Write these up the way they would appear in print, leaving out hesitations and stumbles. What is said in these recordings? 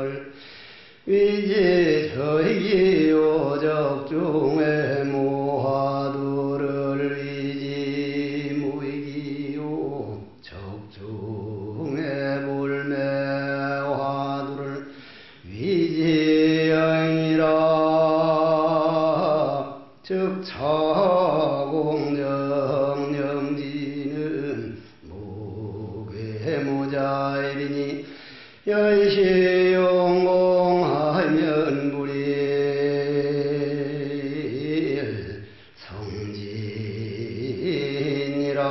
화두를 위지 저희 오적 중에 무화두를 위지 무이기요 적중에 불매 화두를 위지 영이라 즉 차공정영지는 무괴무자이리니 열시용공하면 불일 성진이라.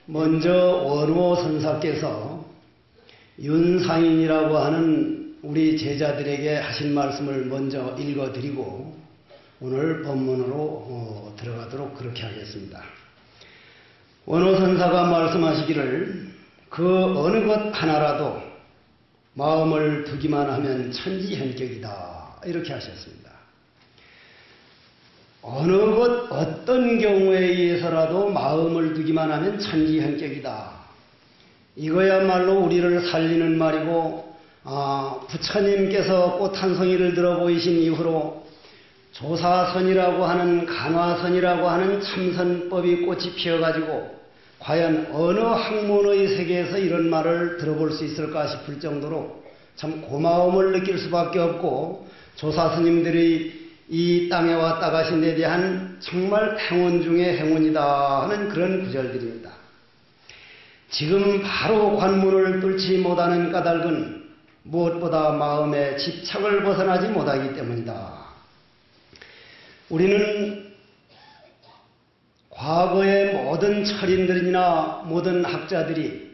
먼저 원호 선사께서 윤상인이라고 하는 우리 제자들에게 하신 말씀을 먼저 읽어드리고 오늘 법문으로 들어가도록 그렇게 하겠습니다. 원호 선사가 말씀하시기를 그 어느 것 하나라도 마음을 두기만 하면 천지현격이다 이렇게 하셨습니다. 어느 것 어떤 경우에 의해서라도 마음을 두기만 하면 천지현격이다. 이거야말로 우리를 살리는 말이고 부처님께서 꽃 한 송이를 들어 보이신 이후로 조사선이라고 하는 간화선이라고 하는 참선법이 꽃이 피어가지고 과연 어느 학문의 세계에서 이런 말을 들어볼 수 있을까 싶을 정도로 참 고마움을 느낄 수밖에 없고 조사스님들이 이 땅에 왔다 가신 데 대한 정말 행운 중에 행운이다 하는 그런 구절들입니다. 지금 바로 관문을 뚫지 못하는 까닭은 무엇보다 마음의 집착을 벗어나지 못하기 때문이다. 우리는 과거의 모든 철인들이나 모든 학자들이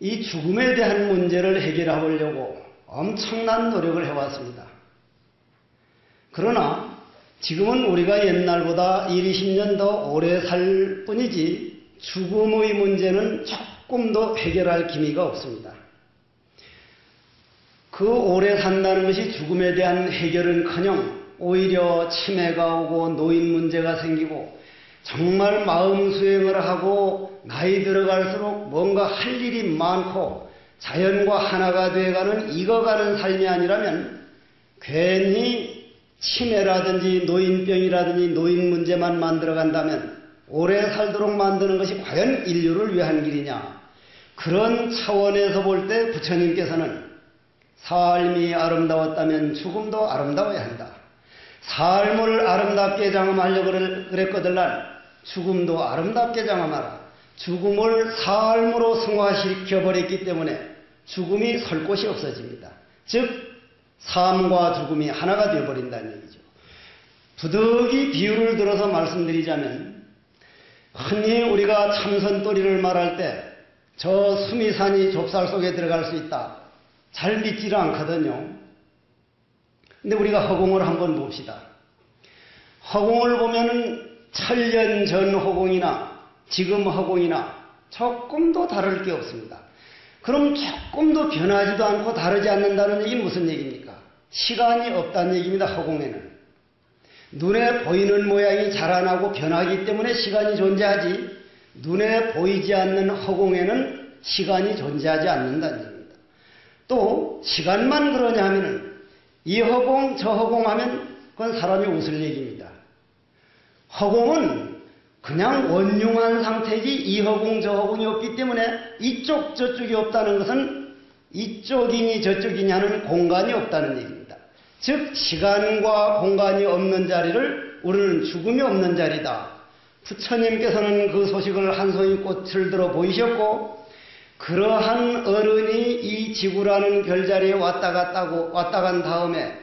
이 죽음에 대한 문제를 해결하려고 엄청난 노력을 해왔습니다. 그러나 지금은 우리가 옛날보다 20년 더 오래 살 뿐이지 죽음의 문제는 조금도 해결할 기미가 없습니다. 그 오래 산다는 것이 죽음에 대한 해결은커녕 오히려 치매가 오고 노인 문제가 생기고 정말 마음 수행을 하고 나이 들어갈수록 뭔가 할 일이 많고 자연과 하나가 돼가는 익어가는 삶이 아니라면 괜히 치매라든지 노인병이라든지 노인 문제만 만들어간다면 오래 살도록 만드는 것이 과연 인류를 위한 길이냐. 그런 차원에서 볼 때 부처님께서는 삶이 아름다웠다면 죽음도 아름다워야 한다. 삶을 아름답게 장엄하려고 그랬거들란 죽음도 아름답게 장엄하라. 죽음을 삶으로 승화시켜버렸기 때문에 죽음이 설 곳이 없어집니다. 즉 삶과 죽음이 하나가 되어버린다는 얘기죠. 부득이 비유를 들어서 말씀드리자면 흔히 우리가 참선도리를 말할 때 저 수미산이 좁쌀 속에 들어갈 수 있다. 잘 믿지를 않거든요. 근데 우리가 허공을 한번 봅시다. 허공을 보면은 천년 전 허공이나 지금 허공이나 조금도 다를 게 없습니다. 그럼 조금도 변하지도 않고 다르지 않는다는 얘기는 무슨 얘기입니까? 시간이 없다는 얘기입니다. 허공에는. 눈에 보이는 모양이 자라나고 변하기 때문에 시간이 존재하지 눈에 보이지 않는 허공에는 시간이 존재하지 않는다는 얘기입니다. 또 시간만 그러냐 하면은 이 허공 저 허공 하면 그건 사람이 웃을 얘기입니다. 허공은 그냥 원흉한 상태지 이 허공 저 허공이 없기 때문에 이쪽 저쪽이 없다는 것은 이쪽이니 저쪽이니 하는 공간이 없다는 얘기입니다. 즉 시간과 공간이 없는 자리를 우리는 죽음이 없는 자리다. 부처님께서는 그 소식을 한 송이 꽃을 들어 보이셨고 그러한 어른이 이 지구라는 별자리에 왔다 간 다음에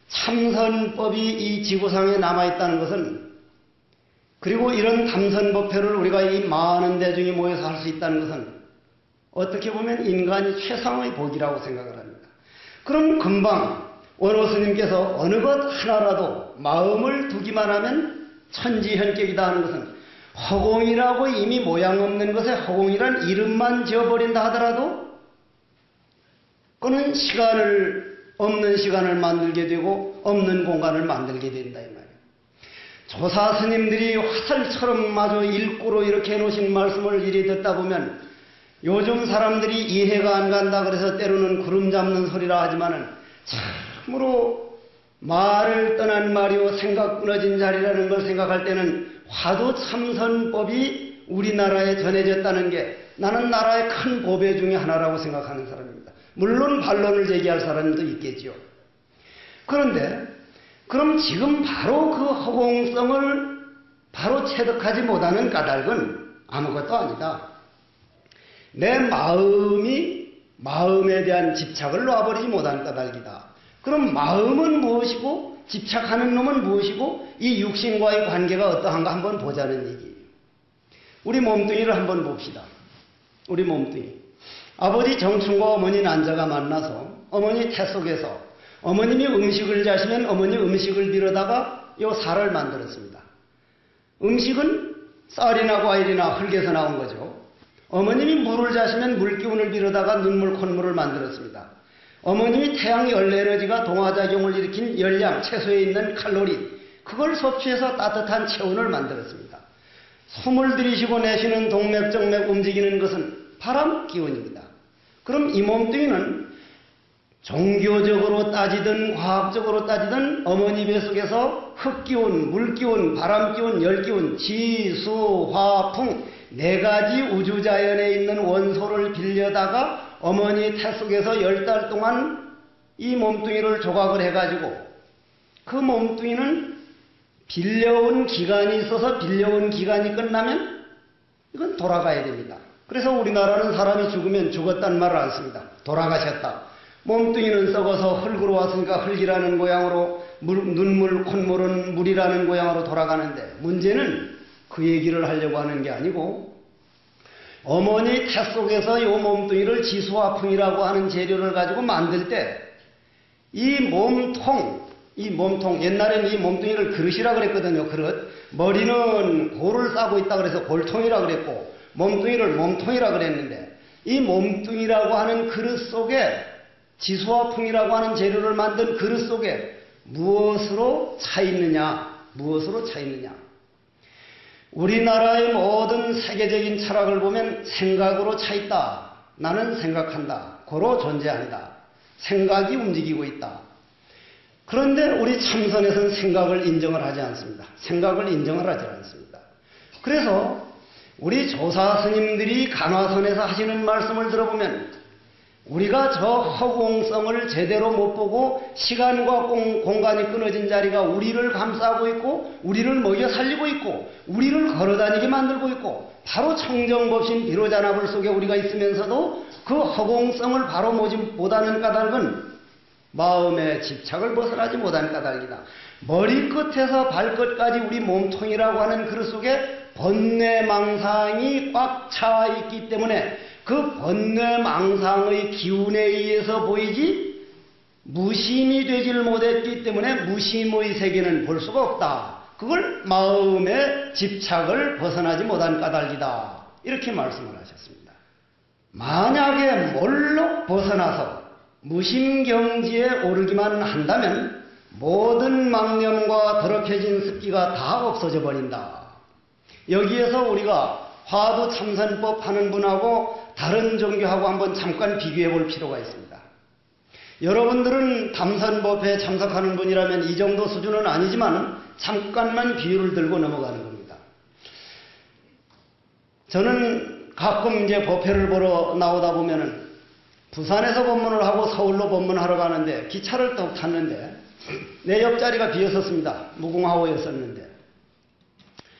참선법이 이 지구상에 남아있다는 것은 그리고 이런 참선법회를 우리가 이 많은 대중이 모여서 할 수 있다는 것은 어떻게 보면 인간이 최상의 복이라고 생각을 합니다. 그럼 금방 원호 스님께서 어느 것 하나라도 마음을 두기만 하면 천지현격이다 하는 것은 허공이라고 이미 모양 없는 것에 허공이란 이름만 지어버린다 하더라도 그는 없는 시간을 만들게 되고 없는 공간을 만들게 된다 이 말이에요. 조사 스님들이 화살처럼 마저 일구로 이렇게 해놓으신 말씀을 이리 듣다 보면 요즘 사람들이 이해가 안 간다 그래서 때로는 구름 잡는 소리라 하지만은 참으로 말을 떠난 말이요 생각 끊어진 자리라는 걸 생각할 때는 화두 참선법이 우리나라에 전해졌다는 게 나는 나라의 큰 보배 중에 하나라고 생각하는 사람입니다. 물론 반론을 제기할 사람도 있겠지요. 그런데 그럼 지금 바로 그 허공성을 바로 체득하지 못하는 까닭은 아무것도 아니다. 내 마음에 대한 집착을 놔버리지 못한 까닭이다. 그럼 마음은 무엇이고 집착하는 놈은 무엇이고 이 육신과의 관계가 어떠한가 한번 보자는 얘기예요. 우리 몸뚱이를 한번 봅시다. 우리 몸뚱이. 아버지 정춘과 어머니 난자가 만나서 어머니 태 속에서 어머님이 음식을 자시면 어머니 음식을 빌어다가 요 살을 만들었습니다. 음식은 쌀이나 과일이나 흙에서 나온 거죠. 어머님이 물을 자시면 물기운을 빌어다가 눈물 콧물을 만들었습니다. 어머님이 태양 열에너지가 동화작용을 일으킨 열량, 채소에 있는 칼로리 그걸 섭취해서 따뜻한 체온을 만들었습니다. 숨을 들이쉬고 내쉬는 동맥정맥 움직이는 것은 바람 기운입니다. 그럼 이 몸뚱이는 종교적으로 따지든 과학적으로 따지든 어머니 뱃속에서 흙기운, 물기운, 바람기운, 열기운, 지수, 화, 풍 네 가지 우주자연에 있는 원소를 빌려다가 어머니 태 속에서 10달 동안 이 몸뚱이를 조각을 해가지고 그 몸뚱이는 빌려온 기간이 있어서 빌려온 기간이 끝나면 이건 돌아가야 됩니다. 그래서 우리나라는 사람이 죽으면 죽었다는 말을 안 씁니다. 돌아가셨다. 몸뚱이는 썩어서 흙으로 왔으니까 흙이라는 고향으로 눈물, 콧물은 물이라는 고향으로 돌아가는데 문제는 그 얘기를 하려고 하는 게 아니고 어머니 태 속에서 이 몸뚱이를 지수화풍이라고 하는 재료를 가지고 만들 때 이 몸통, 옛날에는 이 몸뚱이를 그릇이라 그랬거든요. 그릇. 머리는 골을 싸고 있다 그래서 골통이라 그랬고 몸뚱이를 몸통이라 그랬는데 이 몸뚱이라고 하는 그릇 속에 지수화풍이라고 하는 재료를 만든 그릇 속에 무엇으로 차 있느냐? 무엇으로 차 있느냐? 우리나라의 모든 세계적인 철학을 보면 생각으로 차 있다. 나는 생각한다. 고로 존재한다. 생각이 움직이고 있다. 그런데 우리 참선에서는 생각을 인정을 하지 않습니다. 생각을 인정을 하지 않습니다. 그래서 우리 조사 스님들이 간화선에서 하시는 말씀을 들어보면 우리가 저 허공성을 제대로 못 보고 시간과 공간이 끊어진 자리가 우리를 감싸고 있고 우리를 먹여 살리고 있고 우리를 걸어다니게 만들고 있고 바로 청정법신 비로자나불 속에 우리가 있으면서도 그 허공성을 바로 못하는 까닭은 마음의 집착을 벗어나지 못한 까닭이다. 머리끝에서 발끝까지 우리 몸통이라고 하는 그릇 속에 번뇌망상이 꽉 차 있기 때문에 그 번뇌망상의 기운에 의해서 보이지 무심이 되질 못했기 때문에 무심의 세계는 볼 수가 없다. 그걸 마음의 집착을 벗어나지 못한 까닭이다. 이렇게 말씀을 하셨습니다. 만약에 몰록 벗어나서 무심경지에 오르기만 한다면 모든 망념과 더럽혀진 습기가 다 없어져 버린다. 여기에서 우리가 화두 참선법 하는 분하고 다른 종교하고 한번 잠깐 비교해 볼 필요가 있습니다. 여러분들은 담선법에 참석하는 분이라면 이 정도 수준은 아니지만 잠깐만 비유를 들고 넘어가는 겁니다. 저는 가끔 이제 법회를 보러 나오다 보면은 부산에서 법문을 하고 서울로 법문하러 가는데 기차를 또 탔는데 내 옆자리가 비었었습니다. 무궁화호였었는데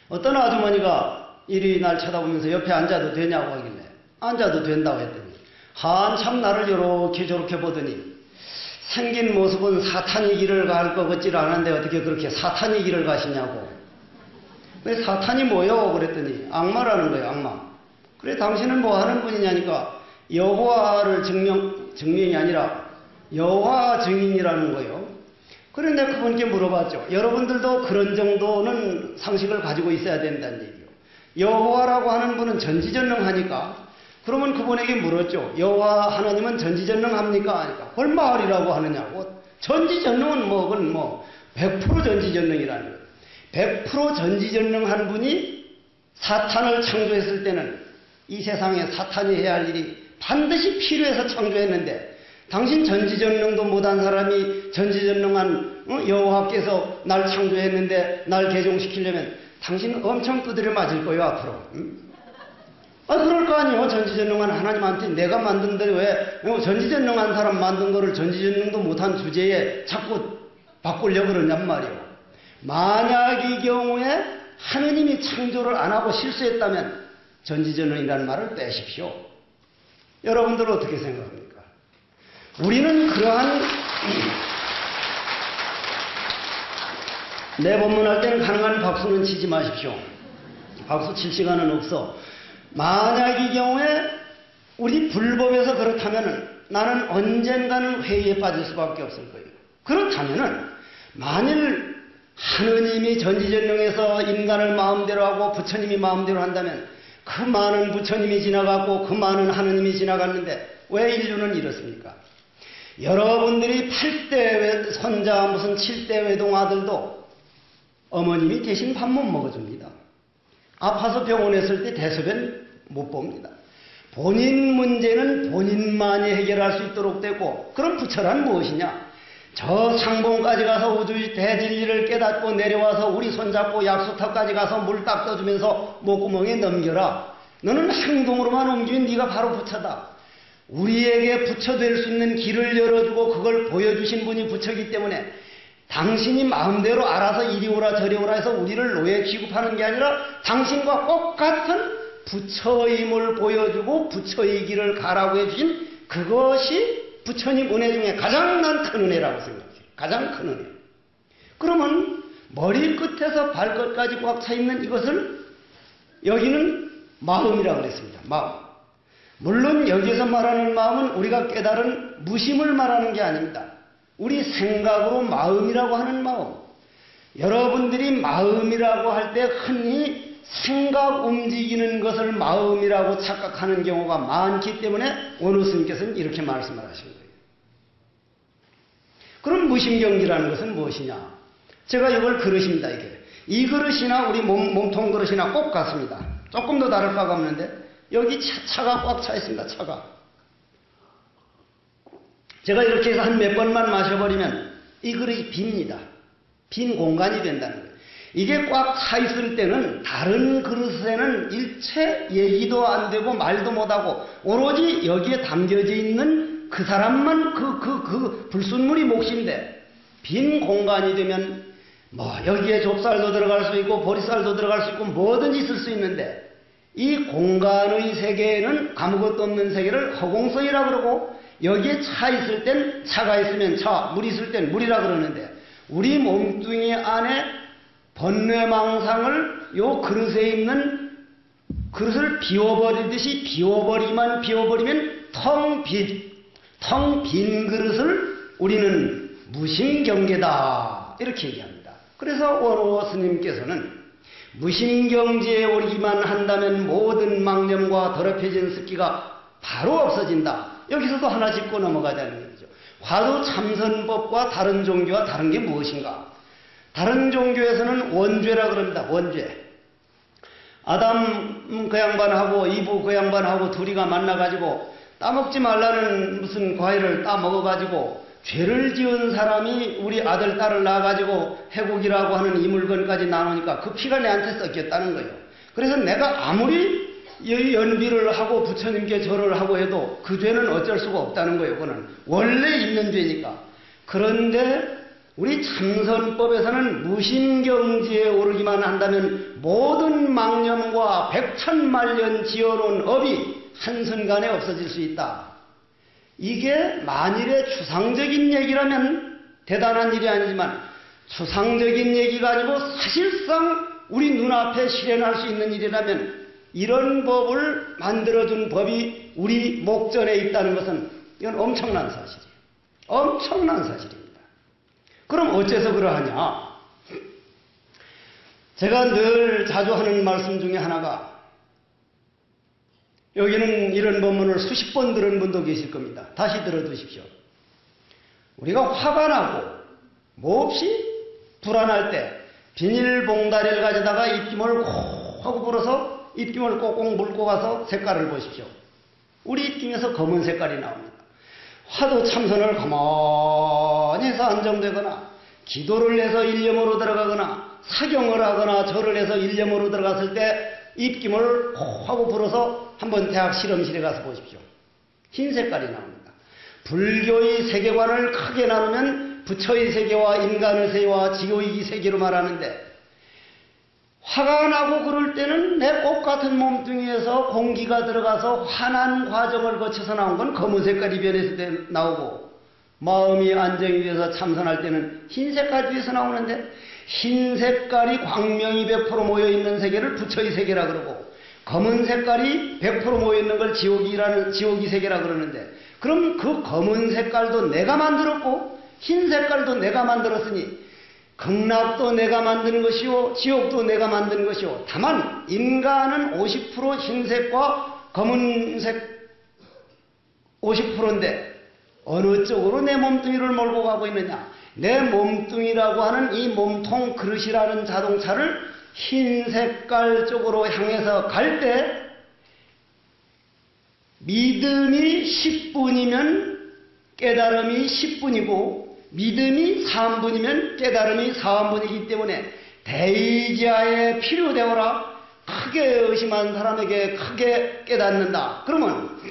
어떤 아주머니가 이리 날 쳐다보면서 옆에 앉아도 되냐고 하길래 앉아도 된다고 했더니 한참 나를 이렇게 저렇게 보더니 생긴 모습은 사탄이 길을 갈 것 같질 않은데 어떻게 그렇게 사탄이 길을 가시냐고. 왜 사탄이 뭐요? 그랬더니 악마라는 거예요. 악마. 그래 당신은 뭐 하는 분이냐니까 여호와를 증명이 아니라 여호와 증인이라는 거예요. 그런데 그분께 물어봤죠. 여러분들도 그런 정도는 상식을 가지고 있어야 된다는 얘기요. 여호와라고 하는 분은 전지전능하니까 그러면 그분에게 물었죠. 여호와 하나님은 전지전능합니까? 하니까 뭘 말이라고 하느냐고. 전지전능은 그건 100% 전지전능이라는 거예요. 100% 전지전능한 분이 사탄을 창조했을 때는 이 세상에 사탄이 해야 할 일이 반드시 필요해서 창조했는데 당신 전지전능도 못한 사람이 전지전능한 여호와께서 날 창조했는데 날 개종시키려면 당신 엄청 두드려 맞을 거예요 앞으로. 그럴 거 아니에요. 전지전능한 하나님한테 내가 만든 대로 왜 전지전능한 사람 만든 거를 전지전능도 못한 주제에 자꾸 바꾸려고 그러냔 말이에요. 만약 이 경우에 하느님이 창조를 안 하고 실수했다면 전지전능이라는 말을 빼십시오. 여러분들은 어떻게 생각합니까? 우리는 그러한 내 법문할 때는 가능한 박수는 치지 마십시오. 박수 칠 시간은 없어. 만약 이 경우에 우리 불법에서 그렇다면 나는 언젠가는 회의에 빠질 수밖에 없을 거예요. 그렇다면 만일 하느님이 전지전능해서 인간을 마음대로 하고 부처님이 마음대로 한다면 그 많은 부처님이 지나갔고 그 많은 하느님이 지나갔는데 왜 인류는 이렇습니까? 여러분들이 8대 선자 무슨 7대 외동 아들도 어머님이 대신 밥 못 먹어줍니다. 아파서 병원에 있을 때 대소변 못 봅니다. 본인 문제는 본인만이 해결할 수 있도록 되고 그럼 부처란 무엇이냐? 저 상봉까지 가서 우주 대진리를 깨닫고 내려와서 우리 손잡고 약수터까지 가서 물 딱 떠주면서 목구멍에 넘겨라. 너는 행동으로만 옮기면 네가 바로 부처다. 우리에게 부처 될 수 있는 길을 열어주고 그걸 보여주신 분이 부처이기 때문에 당신이 마음대로 알아서 이리 오라 저리 오라 해서 우리를 노예 취급하는 게 아니라 당신과 똑같은 부처임을 보여주고 부처의 길을 가라고 해주신 그것이 부처님 은혜 중에 가장 난 큰 은혜라고 생각해요. 가장 큰 은혜. 그러면 머리 끝에서 발끝까지 꽉 차 있는 이것을 여기는 마음이라고 그랬습니다. 마음. 물론 여기서 말하는 마음은 우리가 깨달은 무심을 말하는 게 아닙니다. 우리 생각으로 마음이라고 하는 마음. 여러분들이 마음이라고 할 때 흔히 생각 움직이는 것을 마음이라고 착각하는 경우가 많기 때문에 원우 스님께서는 이렇게 말씀을 하신 거예요. 그럼 무심경지라는 것은 무엇이냐? 제가 이걸 그릇입니다. 이 그릇이나 우리 몸통 그릇이나 꼭 같습니다. 조금 더 다를 바가 없는데 여기 차가 꽉 차 있습니다. 차가. 제가 이렇게 해서 한 몇 번만 마셔버리면 이 그릇이 빕니다. 빈 공간이 된다는 거예요. 이게 꽉 차 있을 때는 다른 그릇에는 일체 얘기도 안 되고 말도 못하고 오로지 여기에 담겨져 있는 그 사람만 그 불순물이 몫인데 빈 공간이 되면 여기에 좁쌀도 들어갈 수 있고 보리쌀도 들어갈 수 있고 뭐든지 있을 수 있는데 이 공간의 세계에는 아무것도 없는 세계를 허공성이라 그러고 여기에 차 있을 땐 차가 있으면 차, 물이 있을 땐 물이라 그러는데 우리 몸뚱이 안에 번뇌망상을 요 그릇에 있는 그릇을 비워버리듯이 비워버리면 텅 빈 그릇을 우리는 무심경계다 이렇게 얘기합니다. 그래서 원호 스님께서는 무심경지에 오르기만 한다면 모든 망념과 더럽혀진 습기가 바로 없어진다. 여기서도 하나 짚고 넘어가자는 얘기죠. 화두 참선법과 다른 종교와 다른 게 무엇인가? 다른 종교에서는 원죄라 그럽니다. 원죄. 아담 그 양반하고 이브 그 양반하고 둘이가 만나가지고 따먹지 말라는 무슨 과일을 따먹어가지고 죄를 지은 사람이 우리 아들, 딸을 낳아가지고 해국이라고 하는 이 물건까지 나누니까 그 피가 내한테 섞였다는 거예요. 그래서 내가 아무리 연비를 하고 부처님께 절을 하고 해도 그 죄는 어쩔 수가 없다는 거예요. 그거는 원래 있는 죄니까. 그런데 우리 참선법에서는 무심경지에 오르기만 한다면 모든 망념과 백천만년 지어놓은 업이 한순간에 없어질 수 있다. 이게 만일의 추상적인 얘기라면 대단한 일이 아니지만 추상적인 얘기 가지고 사실상 우리 눈앞에 실현할 수 있는 일이라면 이런 법을 만들어준 법이 우리 목전에 있다는 것은 이건 엄청난 사실이에요. 엄청난 사실입니다. 그럼 어째서 그러하냐? 제가 늘 자주 하는 말씀 중에 하나가, 여기는 이런 본문을 수십 번 들은 분도 계실 겁니다. 다시 들어두십시오. 우리가 화가 나고 몹시 불안할 때 비닐봉다리를 가져다가 입김을 콕 하고 불어서 입김을 꼭꼭 물고 가서 색깔을 보십시오. 우리 입김에서 검은 색깔이 나옵니다. 화두 참선을 가만히 해서 안정되거나 기도를 해서 일념으로 들어가거나 사경을 하거나 절을 해서 일념으로 들어갔을 때 입김을 콕 하고 불어서 한번 대학 실험실에 가서 보십시오. 흰 색깔이 나옵니다. 불교의 세계관을 크게 나누면 부처의 세계와 인간의 세계와 지옥의 세계로 말하는데, 화가 나고 그럴 때는 내 꽃 같은 몸뚱이에서 공기가 들어가서 환한 과정을 거쳐서 나온 건 검은 색깔이 변해서 나오고, 마음이 안정이 돼서 참선할 때는 흰 색깔 뒤에서 나오는데, 흰 색깔이 광명이 100% 모여있는 세계를 부처의 세계라 그러고, 검은 색깔이 100% 모여있는 걸 지옥이 세계라 그러는데, 그럼 그 검은 색깔도 내가 만들었고 흰 색깔도 내가 만들었으니 극락도 내가 만드는 것이요 지옥도 내가 만드는 것이요, 다만 인간은 50% 흰색과 검은색 50%인데 어느 쪽으로 내 몸뚱이를 몰고 가고 있느냐. 내 몸뚱이라고 하는 이 몸통 그릇이라는 자동차를 흰 색깔 쪽으로 향해서 갈 때 믿음이 10분이면 깨달음이 10분이고 믿음이 3분이면 깨달음이 4분이기 때문에 대의자에 필요되어라. 크게 의심한 사람에게 크게 깨닫는다. 그러면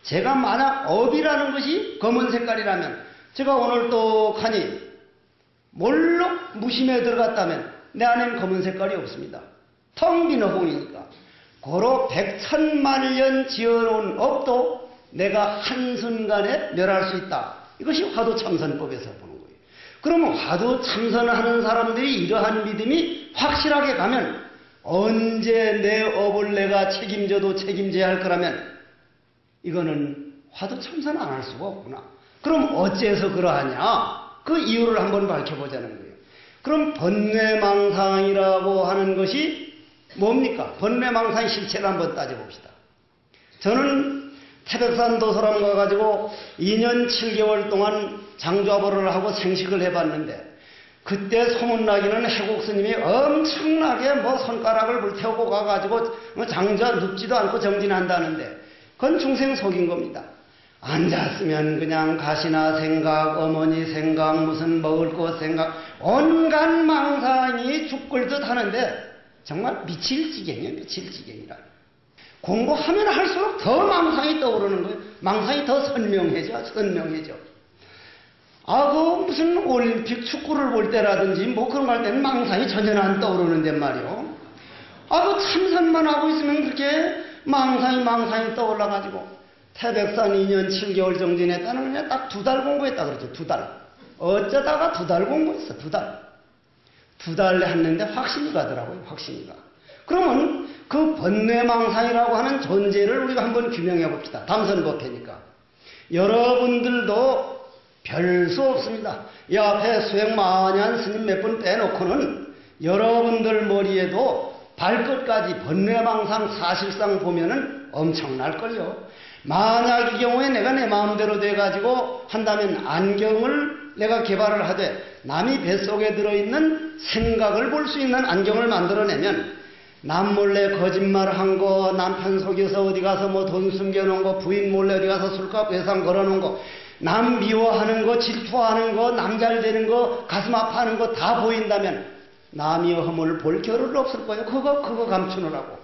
제가 만약 업이라는 것이 검은 색깔이라면, 제가 오늘 똑하니 몰록 무심에 들어갔다면 내 안에는 검은 색깔이 없습니다. 텅 빈 허공이니까. 고로 백천만년 지어놓은 업도 내가 한순간에 멸할 수 있다. 이것이 화두참선법에서 보는 거예요. 그러면 화두참선하는 사람들이 이러한 믿음이 확실하게 가면 언제 내 업을 내가 책임져도 책임져야 할 거라면 이거는 화두참선 안 할 수가 없구나. 그럼 어째서 그러하냐? 그 이유를 한번 밝혀보자는 거예요. 그럼 번뇌망상이라고 하는 것이 뭡니까? 번뇌망상의 실체를 한번 따져봅시다. 저는 태백산 도서람 가가지고 2년 7개월 동안 장좌보를 하고 생식을 해봤는데, 그때 소문나기는 해곡 스님이 엄청나게 손가락을 불태우고 가가지고 장좌 눕지도 않고 정진한다는데, 그건 중생 속인 겁니다. 앉았으면 그냥 가시나 생각, 어머니 생각, 무슨 먹을 것 생각, 온갖 망상이 죽을 듯 하는데 정말 미칠 지경이에요. 미칠 지경이라. 공부하면 할수록 더 망상이 떠오르는 거예요. 망상이 더 선명해져. 그 무슨 올림픽 축구를 볼 때라든지 뭐 그런 거 할 때는 망상이 전혀 안 떠오르는데 말이요. 그 참선만 하고 있으면 그렇게 망상이 떠올라가지고, 태백산 2년 7개월 정진했다는 그냥 딱 2달 공부했다 그러죠. 2달. 어쩌다가 2달 공부했어. 2달. 2달 했는데 확신이 가더라고요. 확신이 가. 그러면 그 번뇌망상이라고 하는 존재를 우리가 한번 규명해 봅시다. 담선법회니까. 여러분들도 별 수 없습니다. 이 앞에 수행만한 스님 몇 분 빼놓고는 여러분들 머리에도 발끝까지 번뇌망상 사실상 보면은 엄청날걸요. 만약 이 경우에 내가 내 마음대로 돼가지고 한다면 안경을 내가 개발을 하되 남이 뱃속에 들어있는 생각을 볼 수 있는 안경을 만들어내면 남 몰래 거짓말한 거, 남편 속여서 어디 가서 돈 숨겨놓은 거, 부인 몰래 어디 가서 술값 외상 걸어놓은 거, 남 미워하는 거, 질투하는 거, 남 잘 되는 거, 가슴 아파하는 거 다 보인다면 남이 허물 볼 겨를 없을 거예요. 그거 감추느라고.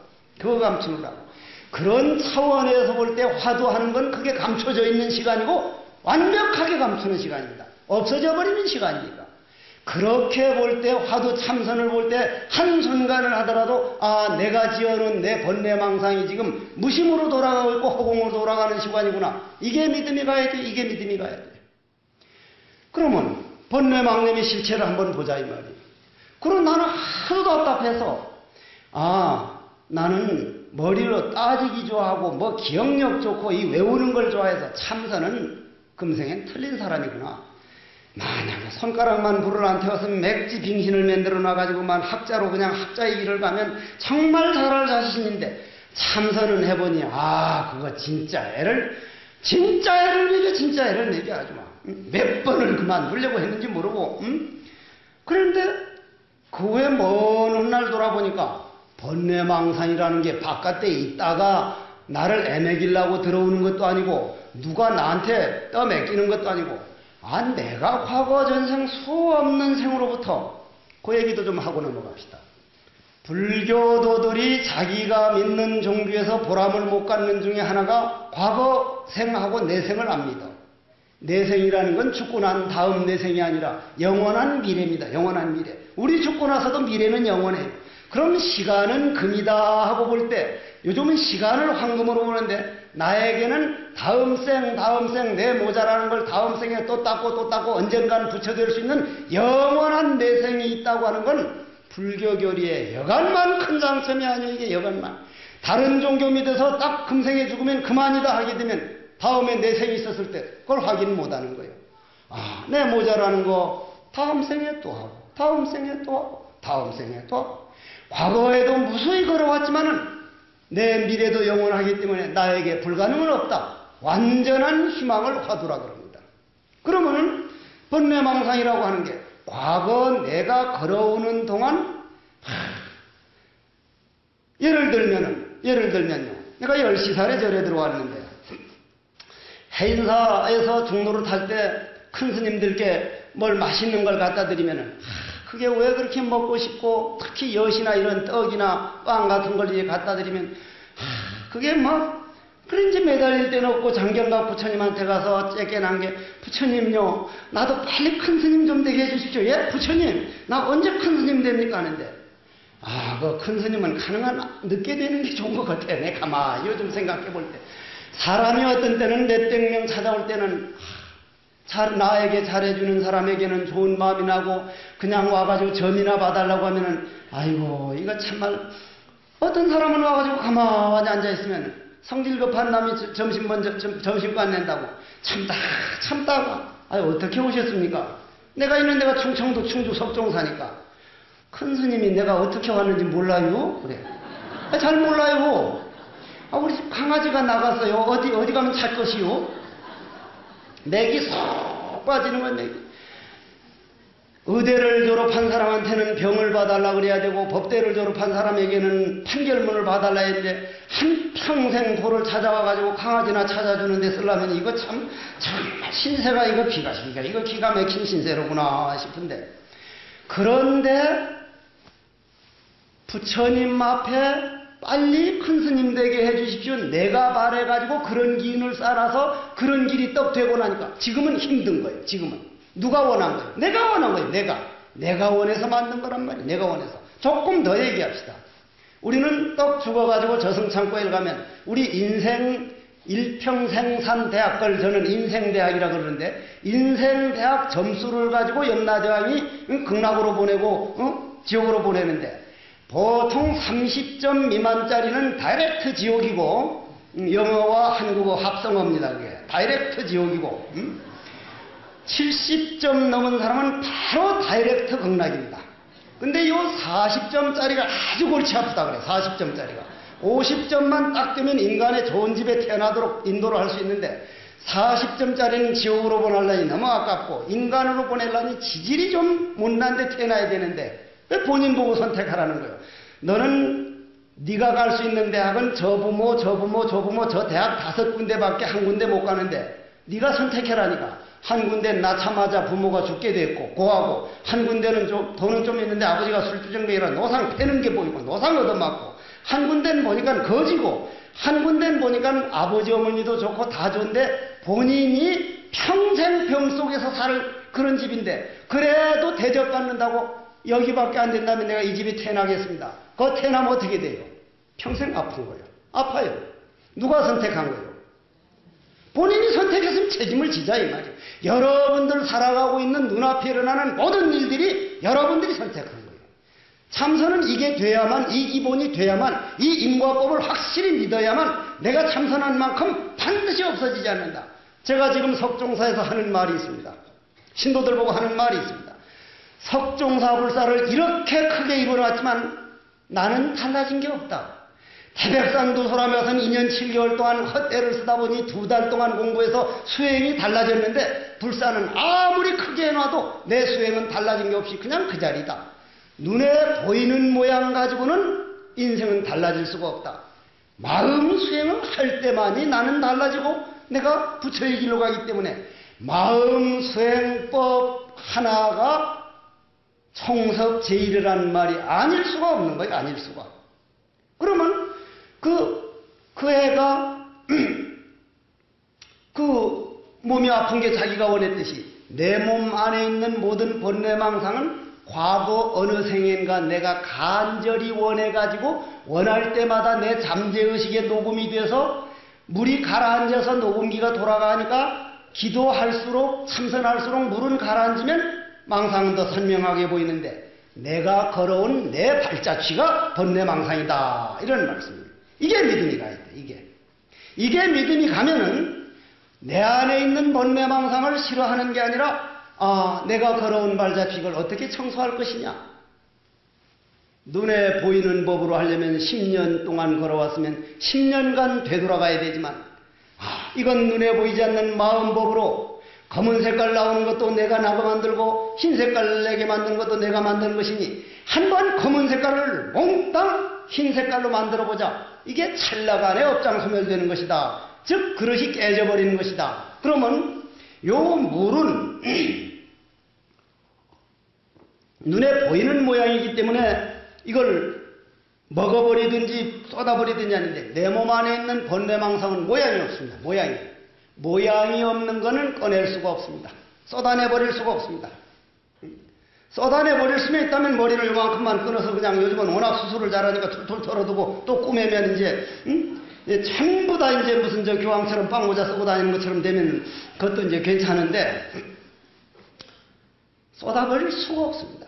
그런 차원에서 볼 때 화두하는 건 그게 감춰져 있는 시간이고 완벽하게 감추는 시간입니다. 없어져 버리는 시간이니까. 그렇게 볼 때, 화두 참선을 볼 때 한순간을 하더라도 내가 지어놓은 내 번뇌망상이 지금 무심으로 돌아가고 있고 허공으로 돌아가는 시간이구나. 이게 믿음이 가야 돼. 그러면 번뇌망념의 실체를 한번 보자 이 말이에요. 그럼 나는 하도 답답해서 나는 머리로 따지기 좋아하고 기억력 좋고 이 외우는 걸 좋아해서 참선은 금생엔 틀린 사람이구나. 만약에 손가락만 불을 안 태웠으면 맥지 빙신을 만들어 놔가지고만 학자로 그냥 학자의 길을 가면 정말 잘할 자신인데 참선은 해보니 그거 진짜 애를 내게 아주 몇 번을 그만두려고 했는지 모르고 그런데 그 후에 먼 훗날 돌아보니까 번뇌망상이라는 게 바깥에 있다가 나를 애매기려고 들어오는 것도 아니고 누가 나한테 떠맡기는 것도 아니고 내가 과거 전생 수없는 생으로부터 그 얘기도 좀 하고 넘어갑시다. 불교도들이 자기가 믿는 종교에서 보람을 못 갖는 중에 하나가 과거 생하고 내생을 안 믿어. 내생이라는 건 죽고 난 다음 내생이 아니라 영원한 미래입니다. 영원한 미래. 우리 죽고 나서도 미래는 영원해요. 그럼 시간은 금이다 하고 볼 때 요즘은 시간을 황금으로 보는데 나에게는 다음 생 내 모자라는 걸 다음 생에 또 닦고 언젠가는 붙여될 수 있는 영원한 내생이 있다고 하는 건 불교 교리의 여간만 큰 장점이 아니에요. 이게 여간만. 다른 종교 믿어서 딱 금생에 죽으면 그만이다 하게 되면 다음에 내생이 있었을 때 그걸 확인 못하는 거예요. 내 모자라는 거 다음 생에 또 하고 다음 생에 또 하고 다음 생에 또 하고 과거에도 무수히 걸어왔지만은 내 미래도 영원하기 때문에 나에게 불가능은 없다. 완전한 희망을 화두라 그럽니다. 그러면은 번뇌망상이라고 하는 게 과거 내가 걸어오는 동안 예를 들면요. 내가 10시살에 절에 들어왔는데 해인사에서 중로를 탈 때 큰 스님들께 뭘 맛있는 걸 갖다 드리면은 그게 왜 그렇게 먹고 싶고 특히 엿이나 이런 떡이나 빵 같은 걸 이제 갖다 드리면 그게 그런지 매달릴 데는 없고 장경각 부처님한테 가서 째깨난 게 부처님요 나도 빨리 큰 스님 좀 되게 해주십시오. 예 부처님 나 언제 큰 스님 됩니까 하는데 그 큰 스님은 가능한 늦게 되는 게 좋은 것 같아. 내가 가만히 요즘 생각해 볼 때 사람이 어떤 때는 몇백 명 찾아올 때는 나에게 잘해주는 사람에게는 좋은 마음이 나고 그냥 와가지고 점이나 봐달라고 하면은 아이고 이거 참말 어떤 사람은 와가지고 가만히 앉아있으면 성질 급한 남이 점심권 낸다고 참다가 어떻게 오셨습니까? 내가 있는 데가 충청도 충주 석종사니까 큰 스님이 내가 어떻게 왔는지 몰라요? 그래. 잘 몰라요. 우리 집 강아지가 나갔어요. 어디 가면 잘 것이요? 맥이 쏙 빠지는 건 맥이. 의대를 졸업한 사람한테는 병을 봐달라 그래야 되고 법대를 졸업한 사람에게는 판결문을 봐달라 해야 되는데 한평생 도를 찾아와가지고 강아지나 찾아주는 데 쓰려면 이거 정말 신세가 이거 기가 막힌 신세로구나 싶은데 그런데 부처님 앞에 빨리 큰 스님 되게 해주십시오. 내가 바래가지고 그런 기운을 쌓아서 그런 길이 떡 되고 나니까 지금은 힘든 거예요. 지금은. 누가 원한 거예요? 내가 원한 거예요. 내가 원해서 만든 거란 말이에요. 내가 원해서. 조금 더 얘기합시다. 우리는 떡 죽어가지고 저승창고에 가면 우리 인생 일평생산 대학을 저는 인생대학이라 그러는데 인생대학 점수를 가지고 염라대왕이 극락으로 보내고 지옥으로 보내는데 보통 30점 미만짜리는 다이렉트 지옥이고 영어와 한국어 합성어입니다. 그게 다이렉트 지옥이고 70점 넘은 사람은 바로 다이렉트 극락입니다. 근데 이 40점짜리가 아주 골치 아프다 그래. 40점짜리가 50점만 딱 되면 인간의 좋은 집에 태어나도록 인도를 할 수 있는데 40점짜리는 지옥으로 보내려니 너무 아깝고 인간으로 보내려니 지질이 좀 못난데 태어나야 되는데 왜 본인 보고 선택하라는 거예요? 너는 네가 갈 수 있는 대학은 저 부모 저 대학 5군데밖에 한 군데 못 가는데 네가 선택해라니까. 한 군데는 낳자마자 부모가 죽게 됐고 고하고 한 군데는 돈은 좀 있는데 아버지가 술주정뱅이라 노상 패는 게 보이고 노상 얻어맞고 한 군데는 보니까 거지고 한 군데는 보니까 아버지 어머니도 좋고 다 좋은데 본인이 평생 병 속에서 살 그런 집인데 그래도 대접받는다고 여기밖에 안 된다면 내가 이 집에 태어나겠습니다. 그거 태어나면 어떻게 돼요? 평생 아픈 거예요. 아파요. 누가 선택한 거예요? 본인이 선택했으면 책임을 지자 이 말이에요. 여러분들 살아가고 있는 눈앞에 일어나는 모든 일들이 여러분들이 선택한 거예요. 참선은 이게 돼야만 이 기본이 돼야만 이 인과법을 확실히 믿어야만 내가 참선한 만큼 반드시 없어지지 않는다. 제가 지금 석종사에서 하는 말이 있습니다. 신도들 보고 하는 말이 있습니다. 석종사불사를 이렇게 크게 입어놨지만 나는 달라진 게 없다. 태백산도소라며선 2년 7개월 동안 헛애를 쓰다 보니 2달 동안 공부해서 수행이 달라졌는데 불사는 아무리 크게 해놔도 내 수행은 달라진 게 없이 그냥 그 자리다. 눈에 보이는 모양 가지고는 인생은 달라질 수가 없다. 마음 수행을 할 때만이 나는 달라지고 내가 부처의 길로 가기 때문에 마음 수행법 하나가 청석제일이라는 말이 아닐 수가 없는 거예요. 아닐 수가. 그러면 그 애가 그 몸이 아픈 게 자기가 원했듯이 내 몸 안에 있는 모든 번뇌망상은 과거 어느 생인가 내가 간절히 원해가지고 원할 때마다 내 잠재의식에 녹음이 돼서 물이 가라앉아서 녹음기가 돌아가니까 기도할수록 참선할수록 물은 가라앉으면 망상은 더 선명하게 보이는데 내가 걸어온 내 발자취가 번뇌망상이다. 이런 말씀입니다. 이게 믿음이 가야 돼. 이게 믿음이 가면은 내 안에 있는 번뇌망상을 싫어하는 게 아니라 내가 걸어온 발자취를 어떻게 청소할 것이냐. 눈에 보이는 법으로 하려면 10년 동안 걸어왔으면 10년간 되돌아가야 되지만 이건 눈에 보이지 않는 마음법으로 검은 색깔 나오는 것도 내가 나가 만들고 흰 색깔 내게 만든 것도 내가 만든 것이니 한번 검은 색깔을 몽땅 흰 색깔로 만들어보자. 이게 찰나간에 업장소멸되는 것이다. 즉 그릇이 깨져버리는 것이다. 그러면 요 물은 눈에 보이는 모양이기 때문에 이걸 먹어버리든지 쏟아버리든지 하는데 내 몸 안에 있는 번뇌망상은 모양이 없습니다. 모양이 없는 거는 꺼낼 수가 없습니다. 쏟아내버릴 수가 없습니다. 쏟아내버릴 수만 있다면 머리를 요만큼만 끊어서 그냥 요즘은 워낙 수술을 잘하니까 툴툴 털어두고 또 꾸매면 이제 전부 다 이제 무슨 저 교황처럼 빵모자 쓰고 다니는 것처럼 되면 그것도 이제 괜찮은데 쏟아버릴 수가 없습니다.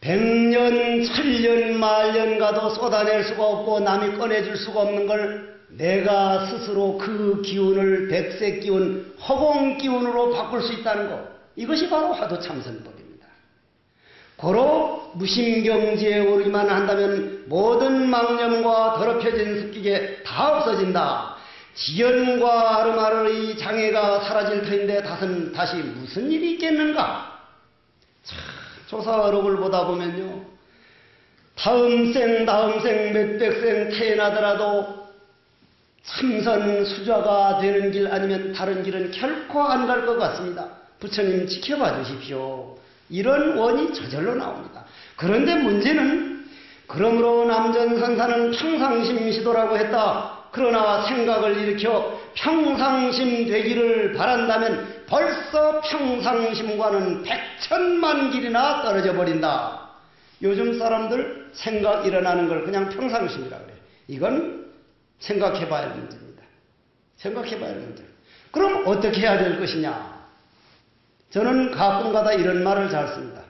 100년, 1000년, 만년 가도 쏟아낼 수가 없고 남이 꺼내줄 수가 없는 걸 내가 스스로 그 기운을 백색 기운, 허공 기운으로 바꿀 수 있다는 것. 이것이 바로 화두참선법입니다. 고로 무심경지에 오르기만 한다면 모든 망념과 더럽혀진 습기게 다 없어진다. 지연과 아르마르의 장애가 사라질 터인데 다시 무슨 일이 있겠는가? 참, 조사어록을 보다 보면요. 다음 생 몇백 생 태어나더라도 참선 수자가 되는 길 아니면 다른 길은 결코 안 갈 것 같습니다. 부처님 지켜봐 주십시오. 이런 원이 저절로 나옵니다. 그런데 문제는 그러므로 남전선사는 평상심시도라고 했다. 그러나 생각을 일으켜 평상심 되기를 바란다면 벌써 평상심과는 100천만 길이나 떨어져 버린다. 요즘 사람들 생각 일어나는 걸 그냥 평상심이라 그래요. 이건 생각해봐야 할 문제입니다. 생각해봐야 할 문제. 그럼 어떻게 해야 될 것이냐? 저는 가끔가다 이런 말을 잘 씁니다.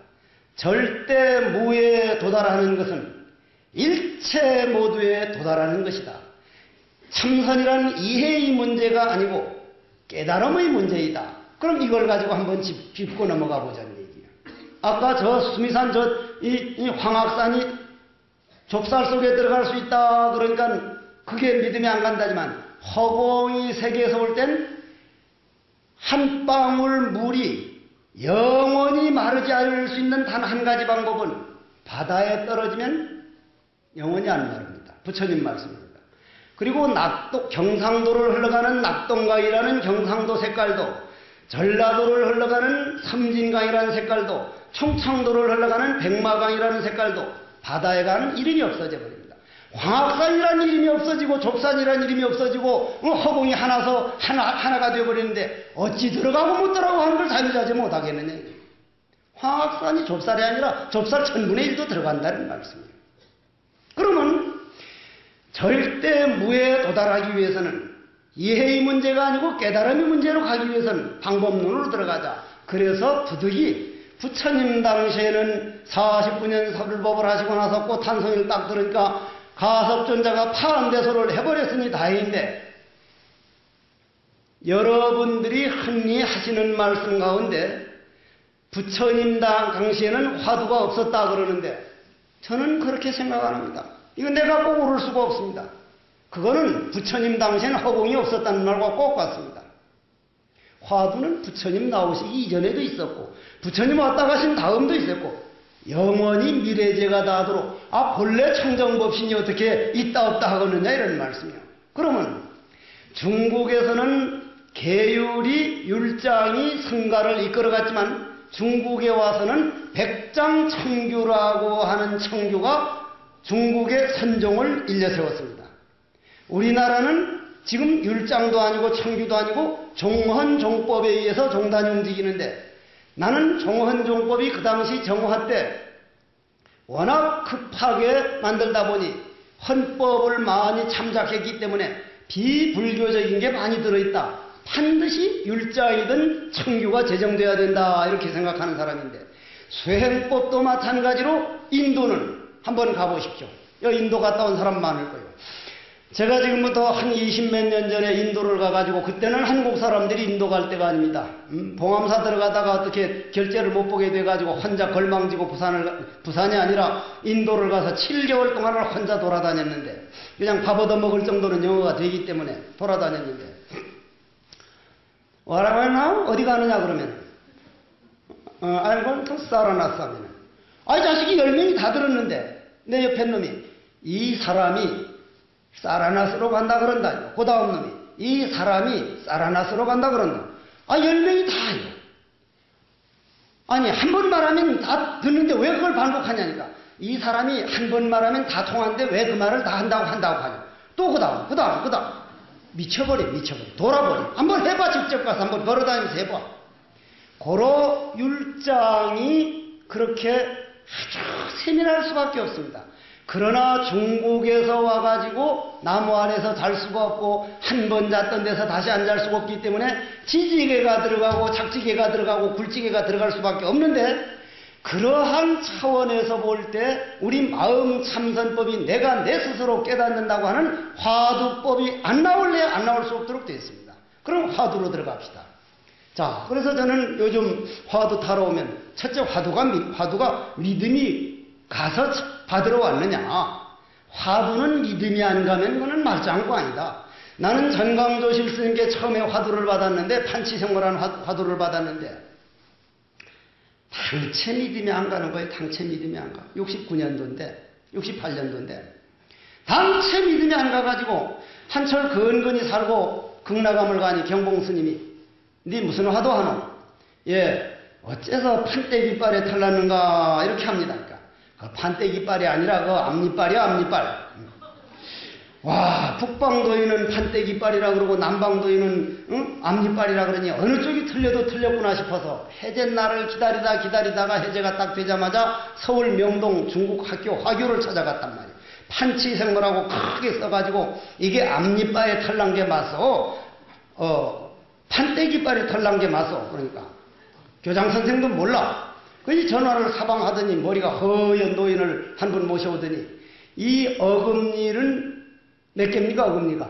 절대 무에 도달하는 것은 일체 모두에 도달하는 것이다. 참선이란 이해의 문제가 아니고 깨달음의 문제이다. 그럼 이걸 가지고 한번 짚고 넘어가 보자는 얘기예요. 아까 저 수미산 이 황악산이 좁쌀 속에 들어갈 수 있다. 그러니까 그게 믿음이 안 간다지만 허공이 세계에서 올 땐 한 방울 물이 영원히 마르지 않을 수 있는 단 한 가지 방법은 바다에 떨어지면 영원히 안 마릅니다. 부처님 말씀입니다. 그리고 경상도를 흘러가는 낙동강이라는 경상도 색깔도, 전라도를 흘러가는 섬진강이라는 색깔도, 충청도를 흘러가는 백마강이라는 색깔도 바다에 가는 이름이 없어져 버립니다. 황악산이라는 이름이 없어지고 좁산이라는 이름이 없어지고 허공이 하나가 되어버리는데 어찌 들어가고 못 들어가고 하는 걸 자유자재 못하겠느냐. 황악산이 좁쌀이 아니라 좁쌀 1000분의 1도 들어간다는 말씀이에요. 그러면 절대 무에 도달하기 위해서는 이해의 문제가 아니고 깨달음의 문제로 가기 위해서는 방법론으로 들어가자. 그래서 부득이 부처님 당시에는 49년 설법을 하시고 나서 꽃 한 송이를 딱 들으니까 가섭존자가 파한대소를 해버렸으니 다행인데 여러분들이 흔히 하시는 말씀 가운데 부처님 당시에는 화두가 없었다 그러는데 저는 그렇게 생각 안 합니다. 이건 내가 꼭 옳을 수가 없습니다. 그거는 부처님 당시에는 허공이 없었다는 말과 꼭 같습니다. 화두는 부처님 나오시기 이전에도 있었고 부처님 왔다 가신 다음도 있었고 영원히 미래제가 닿도록 본래 청정법신이 어떻게 있다 없다 하겠느냐 이런 말씀이요. 그러면 중국에서는 계율이 율장이 성가를 이끌어갔지만 중국에 와서는 백장청규라고 하는 청규가 중국의 선종을 일려세웠습니다. 우리나라는 지금 율장도 아니고 청규도 아니고 종헌종법에 의해서 종단이 움직이는데 나는 종헌종법이 그 당시 정화 때 워낙 급하게 만들다 보니 헌법을 많이 참작했기 때문에 비불교적인 게 많이 들어있다. 반드시 율장이든 청규가 제정돼야 된다 이렇게 생각하는 사람인데 수행법도 마찬가지로 인도는 한번 가보십시오. 여기 인도 갔다 온 사람 많을 거예요. 제가 지금부터 한 20몇 년 전에 인도를 가가지고 그때는 한국 사람들이 인도 갈 때가 아닙니다. 봉암사 들어가다가 어떻게 결제를 못 보게 돼가지고 혼자 걸망지고 부산이 아니라 인도를 가서 7개월 동안을 혼자 돌아다녔는데 그냥 밥 얻어먹을 정도는 영어가 되기 때문에 돌아다녔는데 와라바나 어디 가느냐 그러면 알고 사라나사면 이 자식이 10명이 다 들었는데 내 옆에 놈이 이 사람이 사라나스로 간다 그런다. 그 다음 놈이 이 사람이 사라나스로 간다 그런다. 10명이 다요. 아니 한 번 말하면 다 듣는데 왜 그걸 반복하냐니까. 이 사람이 한 번 말하면 다 통하는데 왜 그 말을 다 한다고 하냐. 또 그 다음 미쳐버려. 돌아버려. 한번 해봐. 직접 가서 한번 걸어다니면서 해봐. 고로 율장이 그렇게 아주 세밀할 수밖에 없습니다. 그러나 중국에서 와가지고 나무 아래서 잘 수가 없고 한 번 잤던 데서 다시 안 잘 수가 없기 때문에 지지개가 들어가고 작지개가 들어가고 굴지개가 들어갈 수밖에 없는데 그러한 차원에서 볼 때 우리 마음 참선법이 내가 내 스스로 깨닫는다고 하는 화두법이 안 나올래 안 나올 수 없도록 되어 있습니다. 그럼 화두로 들어갑시다. 자, 그래서 저는 요즘 화두 타러 오면 첫째 화두가 믿음이 가서 받으러 왔느냐. 화두는 믿음이 안 가면 그건 말짱구 아니다. 나는 전광조실 스님께 처음에 화두를 받았는데 판치생활한 화두를 받았는데 당체 믿음이 안 가는 거예요. 당체 믿음이 안 가. 69년도인데 68년도인데 당체 믿음이 안 가가지고 한철 근근히 살고 극락암을 가니 경봉스님이 네 무슨 화두 하노? 예, 어째서 판때기빨에 털났는가 이렇게 합니다. 그 판때기빨이 아니라 그 앞니빨이야, 앞니빨. 와, 북방도인은 판때기빨이라 그러고 남방도인은 앞니빨이라 그러니 어느 쪽이 틀려도 틀렸구나 싶어서 해제날을 기다리다가 해제가 딱 되자마자 서울 명동 중국 학교 화교를 찾아갔단 말이에요. 판치생물하고 크게 써가지고 이게 앞니빨에 털난 게 맞소. 판때기빨에 털난 게 맞소. 그러니까 교장 선생도 몰라. 그래서 전화를 사방하더니 머리가 허연 노인을 한 분 모셔오더니 이 어금니는 몇 개입니까? 어금니가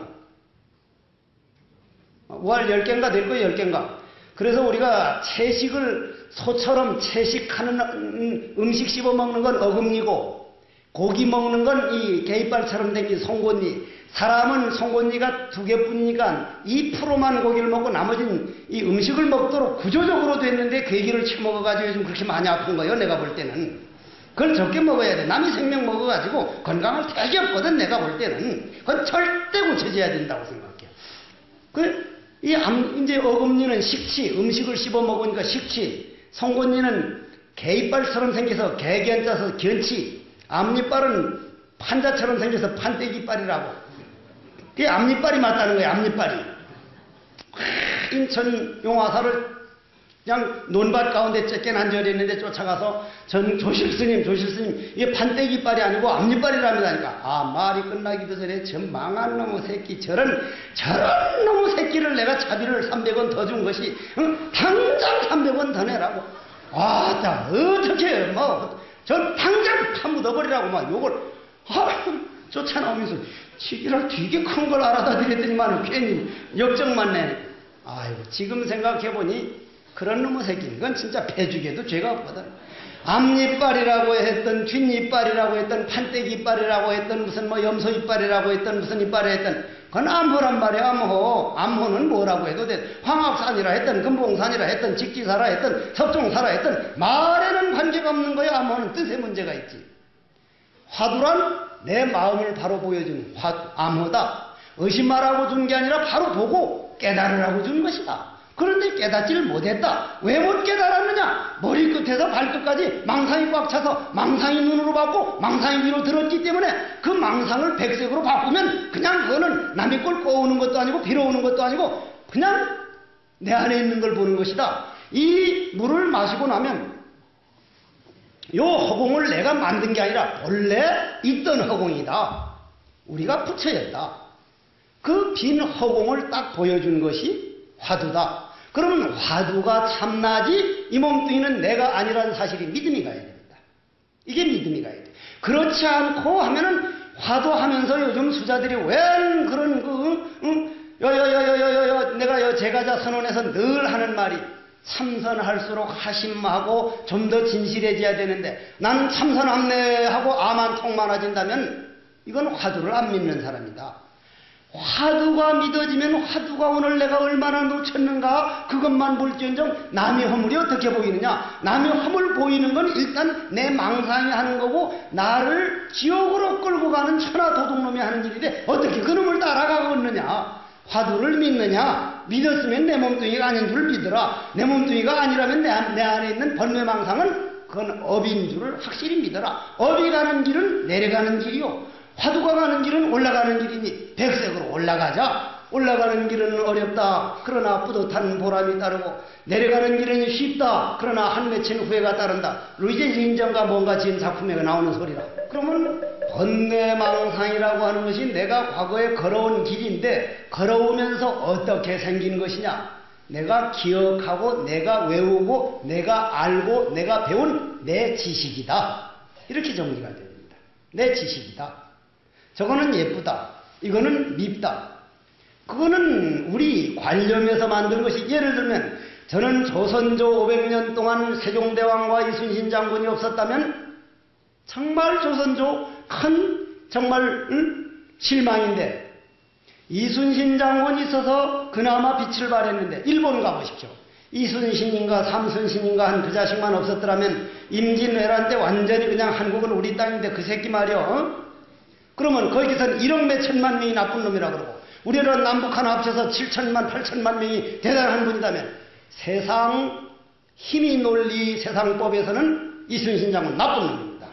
월 10개인가 될 거예요. 10개인가. 그래서 우리가 채식을 소처럼 채식하는 음식 씹어먹는 건 어금니고 고기 먹는 건 이 개이빨처럼 생긴 송곳니. 사람은 송곳니가 2개뿐이니까 2%만 고기를 먹고 나머지는 이 음식을 먹도록 구조적으로 됐는데 괴기를 쳐먹어가지고 요즘 그렇게 많이 아픈 거예요. 내가 볼 때는. 그걸 적게 먹어야 돼. 남이 생명 먹어가지고 건강을 되게 없거든. 내가 볼 때는. 그건 절대 고쳐져야 된다고 생각해요. 이제 어금니는 식치. 음식을 씹어 먹으니까 식치. 송곳니는 개이빨처럼 생겨서 개견 짜서 견치. 앞니빨은 판자처럼 생겨서 판때기빨이라고. 그게 앞니빨이 맞다는 거예요. 앞니빨이. 인천 용화사를 그냥 논밭 가운데 쬐게 앉아있는데 쫓아가서 조실스님 이게 판때기빨이 아니고 앞니빨이랍니다니까. 말이 끝나기도 전에 저 망한 놈의 새끼 저런 놈의 새끼를 내가 차비를 300원 더 준 것이 당장 300원 더 내라고. 나 어떻게 저 당장 파묻어버리라고 막 욕을 쫓아나오면서 지기라 되게 큰 걸 알아다 드렸더니만 괜히 역정만 내. 아이고, 지금 생각해보니 그런 놈의 새끼는 건 진짜 배죽에도 죄가 없거든. 앞니빨이라고 했던, 뒷니빨이라고 했던, 판때기빨이라고 했던, 무슨 뭐 염소이빨이라고 했던, 무슨 이빨이 했던, 그건 암호란 말이야, 암호. 암호는 뭐라고 해도 돼. 황합산이라 했던, 금봉산이라 했던, 직지사라 했던, 섭종사라 했던, 말에는 관계가 없는 거야. 암호는 뜻에 문제가 있지. 화두란 내 마음을 바로 보여주는 암호다. 의심하라고 준 게 아니라 바로 보고 깨달으라고 준 것이다. 그런데 깨닫지를 못했다. 왜 못 깨달았느냐? 머리끝에서 발끝까지 망상이 꽉 차서 망상이 눈으로 봤고 망상이 귀로 들었기 때문에 그 망상을 백색으로 바꾸면 그냥 그거는 남의 걸 꼬우는 것도 아니고 빌어오는 것도 아니고 그냥 내 안에 있는 걸 보는 것이다. 이 물을 마시고 나면 요 허공을 내가 만든 게 아니라 본래 있던 허공이다. 우리가 부처였다. 그 빈 허공을 딱 보여준 것이 화두다. 그러면 화두가 참나지 이 몸뚱이는 내가 아니라는 사실이 믿음이 가야 됩니다. 이게 믿음이 가야 돼. 그렇지 않고 하면은 화두하면서 요즘 수자들이 웬 그런 내가 제가자 선언에서 늘 하는 말이 참선할수록 하심하고 좀 더 진실해져야 되는데 나는 참선합네 하고 아만 통 많아진다면 이건 화두를 안 믿는 사람이다. 화두가 믿어지면 화두가 오늘 내가 얼마나 놓쳤는가 그것만 볼지언정 남의 허물이 어떻게 보이느냐. 남의 허물 보이는 건 일단 내 망상이 하는 거고 나를 지옥으로 끌고 가는 천하 도둑놈이 하는 일인데 어떻게 그놈을 따라가겠느냐. 화두를 믿느냐. 믿었으면 내 몸뚱이가 아닌 줄 믿어라. 내 몸뚱이가 아니라면 내 안에 있는 번뇌망상은 그건 업인 줄을 확실히 믿어라. 업이 가는 길은 내려가는 길이요 화두가 가는 길은 올라가는 길이니 백색으로 올라가자. 올라가는 길은 어렵다. 그러나 뿌듯한 보람이 따르고 내려가는 길은 쉽다. 그러나 한 맺힌 후회가 따른다. 루이제 인정과 뭔가 지은 작품에 나오는 소리라. 그러면 번뇌망상이라고 하는 것이 내가 과거에 걸어온 길인데 걸어오면서 어떻게 생긴 것이냐. 내가 기억하고 내가 외우고 내가 알고 내가 배운 내 지식이다. 이렇게 정리가 됩니다. 내 지식이다. 저거는 예쁘다. 이거는 밉다. 그거는 우리 관념에서 만든 것이 예를 들면 저는 조선조 500년 동안 세종대왕과 이순신 장군이 없었다면 정말 조선조 큰 정말 실망인데 이순신 장군이 있어서 그나마 빛을 발했는데 일본 가보십시오. 이순신인가 삼순신인가 한 그 자식만 없었더라면 임진왜란 때 완전히 그냥 한국은 우리 땅인데 그 새끼 말이요. 그러면 거기서는 1억 몇천만 명이 나쁜 놈이라 그러고 우리는 남북 하나 합쳐서 7천만 8천만 명이 대단한 분이라면 세상 힘이 논리 세상법에서는 이순신 장군 나쁜 놈입니다.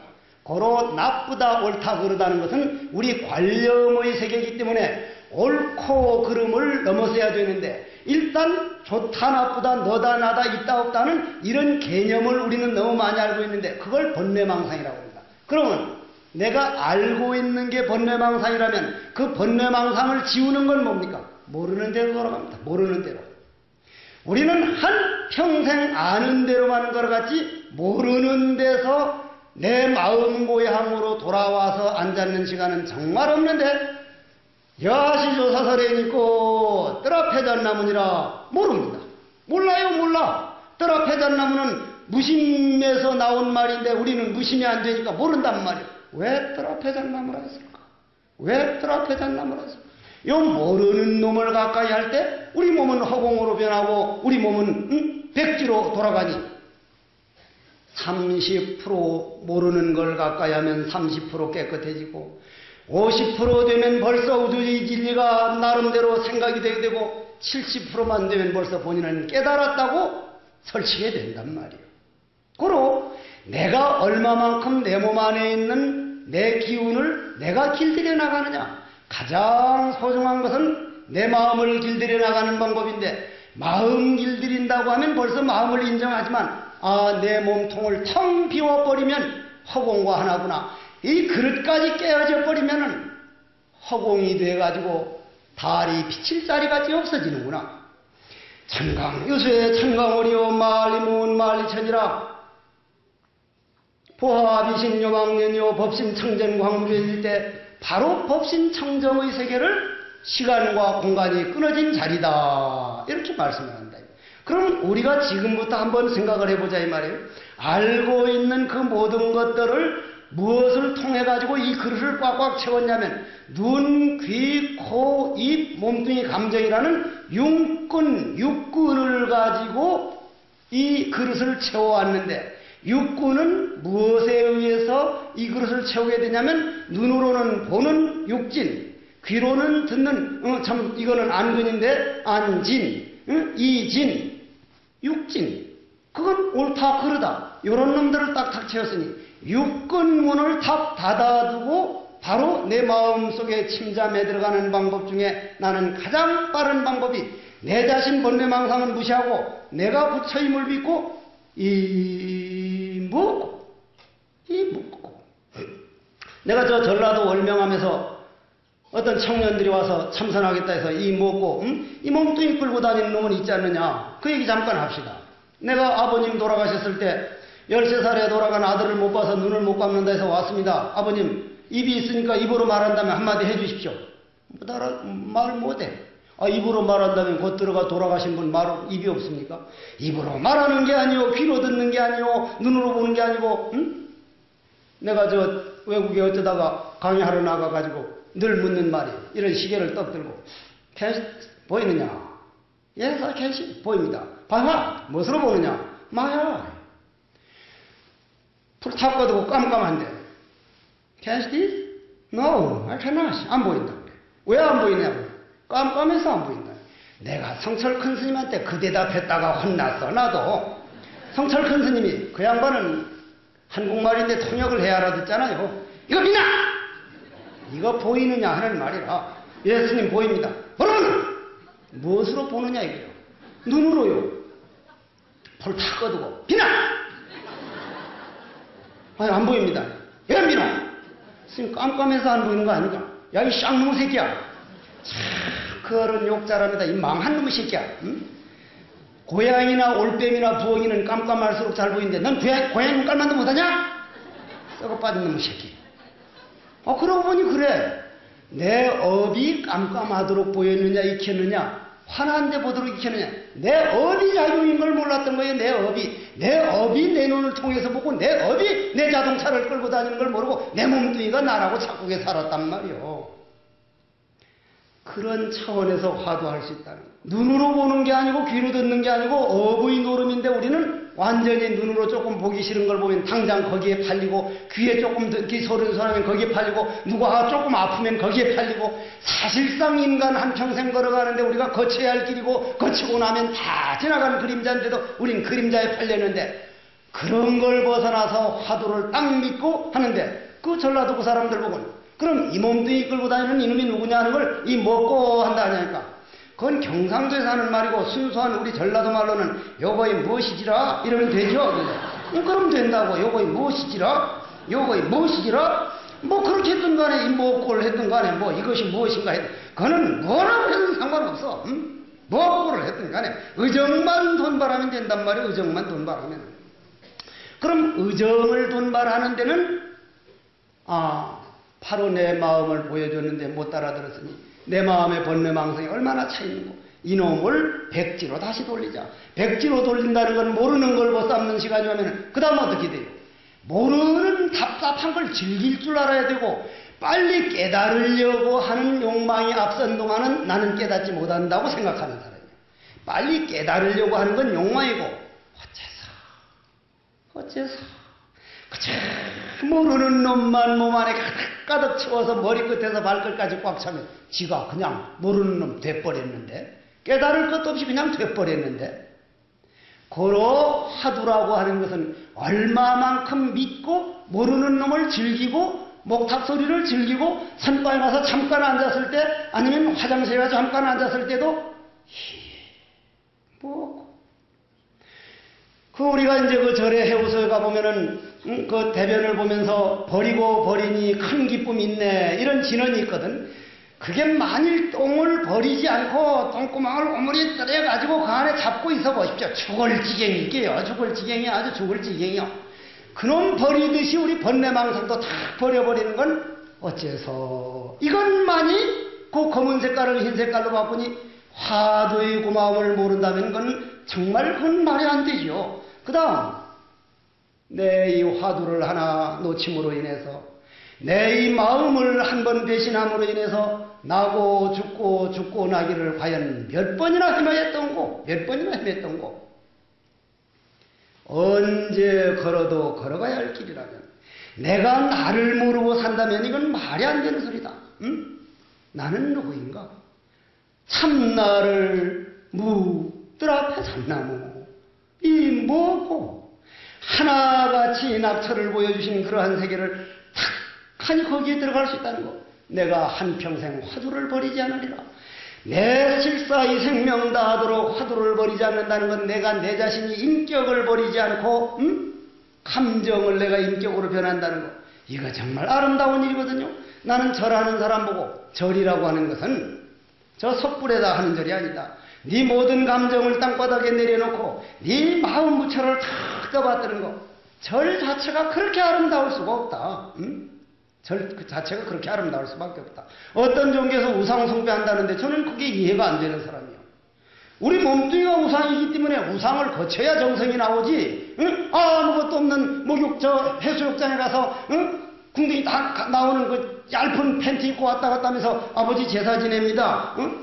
고로 나쁘다 옳다 그러다는 것은 우리 관념의 세계이기 때문에 옳고 그름을 넘어서야 되는데 일단 좋다 나쁘다 너다 나다 있다 없다는 이런 개념을 우리는 너무 많이 알고 있는데 그걸 번뇌망상이라고 합니다. 그러면 내가 알고 있는 게 번뇌망상이라면 그 번뇌망상을 지우는 건 뭡니까? 모르는 대로 돌아갑니다. 모르는 대로. 우리는 한평생 아는 대로만 걸어갔지 모르는 데서 내 마음 고향으로 돌아와서 앉았는 시간은 정말 없는데 야시조사설에 있고 뜨라패잣나무니라 모릅니다. 몰라요 몰라. 뜨라패잣나무는 무심에서 나온 말인데 우리는 무심이 안 되니까 모른단 말이에요. 왜 뜨라패잣나무라 했을까? 왜 뜨라패잣나무라 했을까? 요 모르는 놈을 가까이 할 때 우리 몸은 허공으로 변하고 우리 몸은 백지로 돌아가니 30% 모르는 걸 가까이 하면 30% 깨끗해지고 50% 되면 벌써 우주의 진리가 나름대로 생각이 되게 되고 70%만 되면 벌써 본인은 깨달았다고 설치게 된단 말이에요. 고로 내가 얼마만큼 내 몸 안에 있는 내 기운을 내가 길들여 나가느냐. 가장 소중한 것은 내 마음을 길들여 나가는 방법인데 마음 길들인다고 하면 벌써 마음을 인정하지만 내 몸통을 텅 비워버리면 허공과 하나구나. 이 그릇까지 깨어져 버리면은 허공이 돼가지고 달이 비칠 자리까지 없어지는구나. 천강유수의 천강오리오 말리문 말리천이라 보화비신 요망년이요 법신청정 광무일 때 바로 법신청정의 세계를 시간과 공간이 끊어진 자리다. 이렇게 말씀을 한다. 그럼 우리가 지금부터 한번 생각을 해보자 이 말이에요. 알고 있는 그 모든 것들을 무엇을 통해 가지고 이 그릇을 꽉꽉 채웠냐면 눈, 귀, 코, 입, 몸뚱이, 감정이라는 육군을 가지고 이 그릇을 채워왔는데, 육군은 무엇에 의해서 이 그릇을 채우게 되냐면 눈으로는 보는 육진, 귀로는 듣는 이거는 안근인데 안진, 이진, 육진. 그건 옳다 그르다. 이런 놈들을 딱딱 채웠으니 육근문을 탁 닫아두고 바로 내 마음속에 침잠해 들어가는 방법 중에 나는 가장 빠른 방법이 내 자신 번뇌망상은 무시하고 내가 부처 힘을 믿고 이 묵고 내가 저 전라도 월명함에서 어떤 청년들이 와서 참선하겠다 해서 이 먹고 이 몸뚱이 끌고 다니는 놈은 있지 않느냐. 그 얘기 잠깐 합시다. 내가 아버님 돌아가셨을 때 13살에 돌아간 아들을 못 봐서 눈을 못 감는다 해서 왔습니다. 아버님 입이 있으니까 입으로 말한다면 한마디 해주십시오. 말 못해. 입으로 말한다면 곧 들어가 돌아가신 분 입이 없습니까? 입으로 말하는 게 아니오, 귀로 듣는 게 아니오, 눈으로 보는 게 아니고, 내가 저 외국에 어쩌다가 강의하러 나가가지고 늘 묻는 말이 이런 시계를 떡 들고 보이느냐? Yes, I can see. 보입니다. 봐봐. 무엇으로 보느냐? 마야. 불 탁 꺼두고 깜깜한데 Can you see this? No, I cannot. 안 보인다. 왜 안 보이냐고. 깜깜해서 안 보인다. 내가 성철 큰 스님한테 그 대답했다가 혼났어. 나도. 성철 큰 스님이 그 양반은 한국말인데 통역을 해야 알아듣잖아요. 이거 믿나? 이거 보이느냐 하는 말이라. 예, 스님 보입니다. 그러면 무엇으로 보느냐 이게요. 눈으로요. 불 탁 꺼두고 비나. 아니 안 보입니다. 왜 비나? 스님 깜깜해서 안 보이는 거 아닌가? 야 이 쌍놈 새끼야. 참 그런 욕잘합니다. 이 망한 놈의 새끼야. 응? 고양이나 올빼미나 부엉이는 깜깜할수록 잘 보이는데 넌 고양이 눈깔만도 못하냐? 썩어 빠진 놈의 새끼. 그러고 보니 그래. 내 업이 깜깜하도록 보였느냐 익혔느냐, 환한데 보도록 익혔느냐. 내 업이 자유인 걸 몰랐던 거예요. 내 업이 내 눈을 통해서 보고 내 업이 내 자동차를 끌고 다니는 걸 모르고 내 몸뚱이가 나라고 착각에 살았단 말이요. 그런 차원에서 화두할 수 있다는 거예요. 눈으로 보는 게 아니고 귀로 듣는 게 아니고 업의 노름인데 우리는 완전히 눈으로 조금 보기 싫은 걸 보면 당장 거기에 팔리고, 귀에 조금 듣기 소리를 하면 거기에 팔리고, 누가 조금 아프면 거기에 팔리고, 사실상 인간 한평생 걸어가는데 우리가 거쳐야 할 길이고 거치고 나면 다 지나가는 그림자인데도 우린 그림자에 팔렸는데, 그런 걸 벗어나서 화두를 딱 믿고 하는데 그 전라도 그 사람들 보고는 그럼 이 몸뚱이 끌고 다니는 이놈이 누구냐 하는 걸 이 먹고 한다 하냐니까. 그건 경상도에서 하는 말이고 순수한 우리 전라도 말로는 요거이 무엇이지라 이러면 되죠. 그럼 된다고. 요거이 무엇이지라? 요거이 무엇이지라? 뭐 그렇게 했든 간에 이 먹고를 했든 간에 뭐 이것이 무엇인가 했든 그거는 뭐라고 해도 상관없어. 먹고를 했든 간에 의정만 돈발하면 된단 말이에요. 의정만 돈발하면. 그럼 의정을 돈발하는 데는 바로 내 마음을 보여줬는데 못 따라들었으니 내 마음의 번뇌망상이 얼마나 차있는고. 이놈을 백지로 다시 돌리자. 백지로 돌린다는 건 모르는 걸 벗삼는 시간이 오면 그 다음 어떻게 돼요? 모르는 답답한 걸 즐길 줄 알아야 되고 빨리 깨달으려고 하는 욕망이 앞선 동안은 나는 깨닫지 못한다고 생각하는 사람이에요. 빨리 깨달으려고 하는 건 욕망이고 어째서 그저 모르는 놈만 몸 안에 가득 채워서 머리끝에서 발끝까지 꽉 차면 지가 그냥 모르는 놈 돼버렸는데, 깨달을 것도 없이 그냥 돼버렸는데, 고로 화두라고 하는 것은 얼마만큼 믿고 모르는 놈을 즐기고 목탁 소리를 즐기고 산바에 가서 잠깐 앉았을 때 아니면 화장실에 가서 잠깐 앉았을 때도 우리가 이제 그 절에 해우소에 가보면은, 그 대변을 보면서 버리고 버리니 큰 기쁨이 있네. 이런 진언이 있거든. 그게 만일 똥을 버리지 않고 똥구멍을 오므리 떨어가지고 그 안에 잡고 있어 보십시오. 죽을 지경이게요. 죽을 지경이 아주 죽을 지경이요. 그놈 버리듯이 우리 번뇌망상도 다 버려버리는 건 어째서 이것만이 그 검은 색깔을 흰 색깔로 바꾸니 화두의 고마움을 모른다면 그건 정말 그건 말이 안 되죠. 그 다음 내 이 화두를 하나 놓침으로 인해서 내 이 마음을 한 번 배신함으로 인해서 나고 죽고 나기를 과연 몇 번이나 헤매했던고, 몇 번이나 헤맸던고. 언제 걸어도 걸어가야 할 길이라면 내가 나를 모르고 산다면 이건 말이 안 되는 소리다. 응? 나는 누구인가? 참나를 무들 앞에 참나무 이 뭐고 하나같이 낙처를 보여주신 그러한 세계를 탁하니 거기에 들어갈 수 있다는 것. 내가 한평생 화두를 버리지 않으리라. 내 실사 이 생명 다하도록 화두를 버리지 않는다는 건 내가 내 자신이 인격을 버리지 않고 감정을 내가 인격으로 변한다는 것. 이거 정말 아름다운 일이거든요. 나는 절하는 사람 보고 절이라고 하는 것은 저 섣불에다 하는 절이 아니다. 네 모든 감정을 땅바닥에 내려놓고 네 마음 무처를 탁 떠받드는 것. 절 자체가 그렇게 아름다울 수가 없다. 절 그 자체가 그렇게 아름다울 수밖에 없다. 어떤 종교에서 우상 숭배한다는데 저는 그게 이해가 안 되는 사람이에요. 우리 몸뚱이가 우상이기 때문에 우상을 거쳐야 정성이 나오지. 응? 아무것도 없는 해수욕장에 가서 궁둥이 다 나오는 그 얇은 팬티 입고 왔다 갔다 하면서 아버지 제사 지냅니다. 응?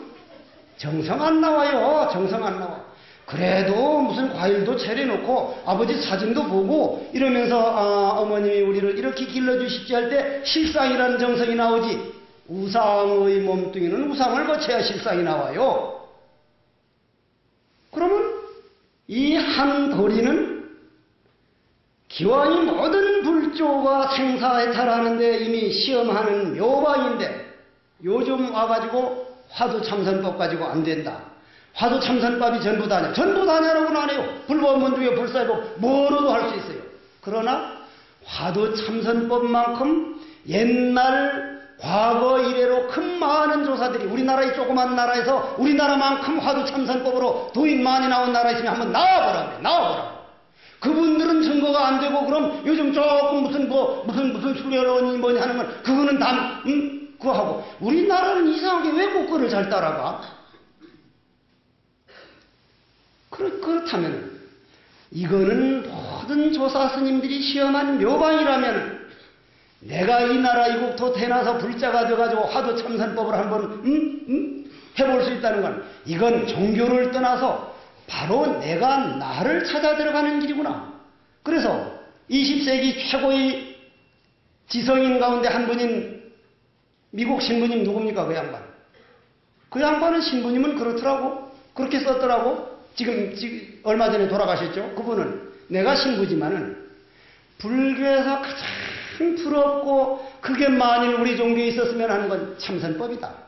정성 안 나와요. 정성 안 나와. 그래도 무슨 과일도 차려놓고 아버지 사진도 보고 이러면서 어머님이 우리를 이렇게 길러주십지 할 때 실상이라는 정성이 나오지. 우상의 몸뚱이는 우상을 거쳐야 실상이 나와요. 그러면 이 한 도리는 기왕이 모든 불조가 생사해탈하는데 이미 시험하는 묘방인데 요즘 와가지고 화두참선법 가지고 안 된다. 화두참선법이 전부다냐. 전부다냐라고는 안 해요. 불법문중에 불사법 뭐로도 할 수 있어요. 그러나 화두참선법만큼 옛날 과거 이래로 큰 많은 조사들이 우리나라 이 조그만 나라에서 우리나라만큼 화두참선법으로 도인 많이 나온 나라 있으면 한번 나와보라고. 나와보라고. 그분들은 증거가 안 되고 그럼 요즘 조금 무슨 수련원이 뭐니 하는 건 그거는 그거 하고 우리나라는 이상하게 왜 그거를 잘 따라가? 그렇다면 이거는 모든 조사 스님들이 시험한 묘방이라면 내가 이 나라 이 국토 태어나서 불자가 돼가지고 화두참선법을 한번 해볼 수 있다는 건 이건 종교를 떠나서 바로 내가 나를 찾아 들어가는 길이구나. 그래서 20세기 최고의 지성인 가운데 한 분인 미국 신부님 누굽니까? 그 양반. 그 양반은 신부님은 그렇더라고. 그렇게 썼더라고. 지금 얼마 전에 돌아가셨죠? 그분은 내가 신부지만은 불교에서 가장 부럽고 그게 만일 우리 종교에 있었으면 하는 건 참선법이다.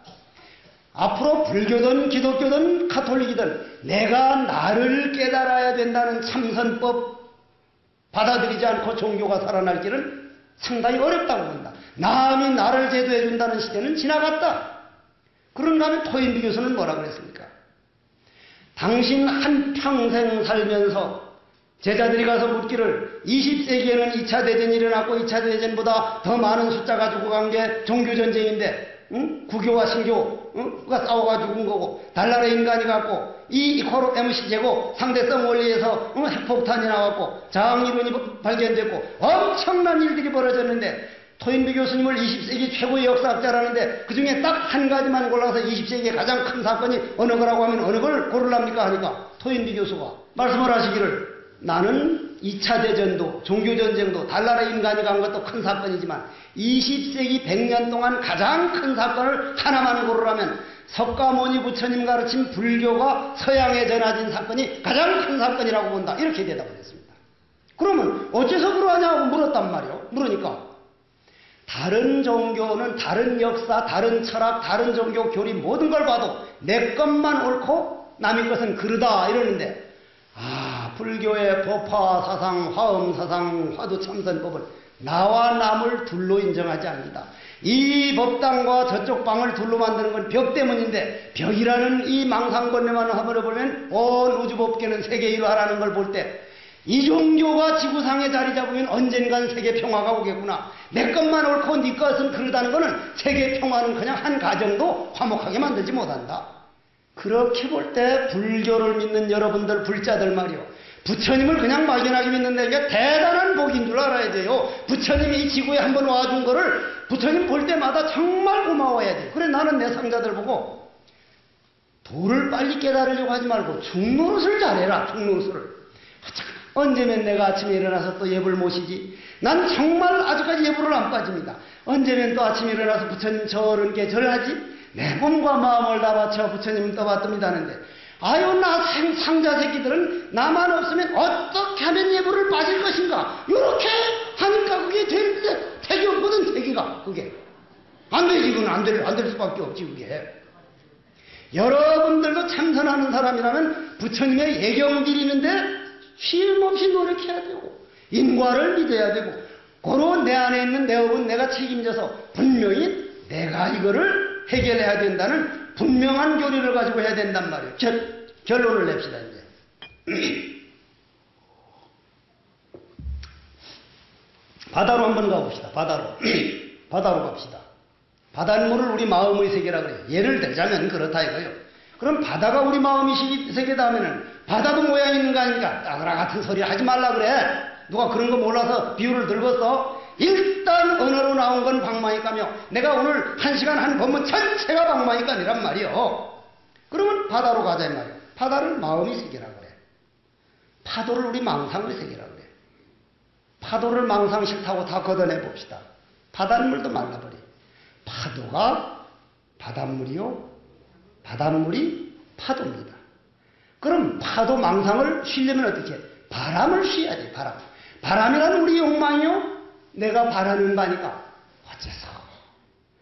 앞으로 불교든 기독교든 가톨릭이든 내가 나를 깨달아야 된다는 참선법 받아들이지 않고 종교가 살아날 길은 상당히 어렵다고 본다. 남이 나를 제도해 준다는 시대는 지나갔다. 그런가 하면 토인비 교수는 뭐라 그랬습니까? 당신 한평생 살면서 제자들이 가서 묻기를 20세기에는 2차 대전이 일어났고 2차 대전보다 더 많은 숫자가 죽어간 게 종교전쟁인데 구교와 신교가 싸워가지고 죽은 거고 달나라 인간이 갖고 E 이퀄 MC 제곱 상대성 원리에서 핵폭탄이 나왔고 자항이론이 발견됐고 엄청난 일들이 벌어졌는데 토인비 교수님을 20세기 최고의 역사학자라는데 그 중에 딱 한 가지만 골라서 20세기의 가장 큰 사건이 어느 거라고 하면 어느 걸 고르랍니까 하니까 토인비 교수가 말씀을 하시기를 나는 2차 대전도 종교전쟁도 달나라 인간이 간 것도 큰 사건이지만 20세기 100년 동안 가장 큰 사건을 하나만 고르라면 석가모니 부처님 가르친 불교가 서양에 전해진 사건이 가장 큰 사건이라고 본다. 이렇게 대답을 했습니다. 그러면 어째서 그러냐고 물었단 말이에요. 물으니까 다른 종교는 다른 역사, 다른 철학, 다른 종교 교리 모든 걸 봐도 내 것만 옳고 남의 것은 그르다 이러는데 불교의 법화 사상, 화엄 사상, 화두참선법을 나와 남을 둘로 인정하지 않는다. 이 법당과 저쪽 방을 둘로 만드는 건 벽 때문인데 벽이라는 이 망상권례만 한번 보면 온 우주법계는 세계일화라는 걸 볼 때 이 종교가 지구상에 자리 잡으면 언젠간 세계 평화가 오겠구나. 내 것만 옳고 네 것은 그러다는 거는 세계 평화는 그냥 한 가정도 화목하게 만들지 못한다. 그렇게 볼 때 불교를 믿는 여러분들 불자들 말이요, 부처님을 그냥 막연하게 믿는데 이게 대단한 복인 줄 알아야 돼요. 부처님이 이 지구에 한번 와준 거를 부처님 볼 때마다 정말 고마워해야 돼. 그래, 나는 내 상자들 보고 도를 빨리 깨달으려고 하지 말고 중노릇을 잘해라. 중노릇을. 언제면 내가 아침에 일어나서 또 예불 모시지? 난 정말 아직까지 예불을 안 빠집니다. 언제면 또 아침에 일어나서 부처님 절은께 절하지? 내 몸과 마음을 다 바쳐 부처님 떠받듭니다는데, 아유, 나 상자 새끼들은 나만 없으면 어떻게 하면 예불을 빠질 것인가? 이렇게 하니까 그게 되는데 택이 없거든. 택이가 그게 안 되지. 그건 안 될 수밖에 없지. 그게 여러분들도 참선하는 사람이라면 부처님의 예경 드리는데 쉼없이 노력해야 되고 인과를 믿어야 되고, 고로 내 안에 있는 내 업은 내가 책임져서 분명히 내가 이거를 해결해야 된다는 분명한 교리를 가지고 해야 된단 말이에요. 결론을 냅시다. 이제 바다로 한번 가봅시다. 바다로 갑시다. 바닷물을 우리 마음의 세계라 그래요. 예를 들자면 그렇다 이거요. 그럼 바다가 우리 마음의 세계다 하면은 바다도 모양 있는 거 아닙니까? 따그라 같은 소리 하지 말라 그래. 누가 그런 거 몰라서 비유를 들었어? 일단 언어로 나온 건 방망이가며 내가 오늘 1시간 한 법문 전체가 방망이가니란 말이요. 그러면 바다로 가자 이 말이요. 바다를 마음의 세계라 그래. 파도를 우리 망상의 세계라 그래. 파도를 망상 싫다고 다 걷어내 봅시다. 바닷물도 말라버려. 파도가 바닷물이요, 바닷물이 파도입니다. 그럼 파도 망상을 쉬려면 어떻게 해? 바람을 쉬어야지. 바람이라는 우리 욕망이요, 내가 바라는 바니까 어째서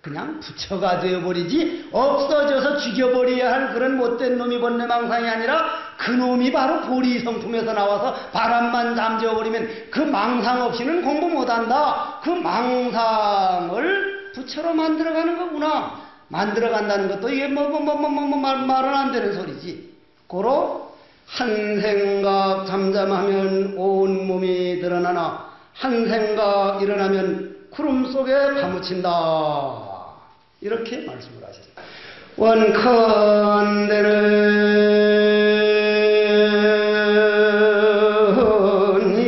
그냥 부처가 되어버리지, 없어져서 죽여버려야 할 그런 못된 놈이 번뇌 망상이 아니라 그 놈이 바로 보리 성품에서 나와서 바람만 잠재워버리면 그 망상 없이는 공부 못한다. 그 망상을 부처로 만들어가는 거구나. 만들어간다는 것도 이게 말은 안 되는 소리지. 고로 한 생각 잠잠하면 온 몸이 드러나나 한 생각 일어나면 구름 속에 파묻힌다. 이렇게 말씀을 하셨습니다. 원컨대는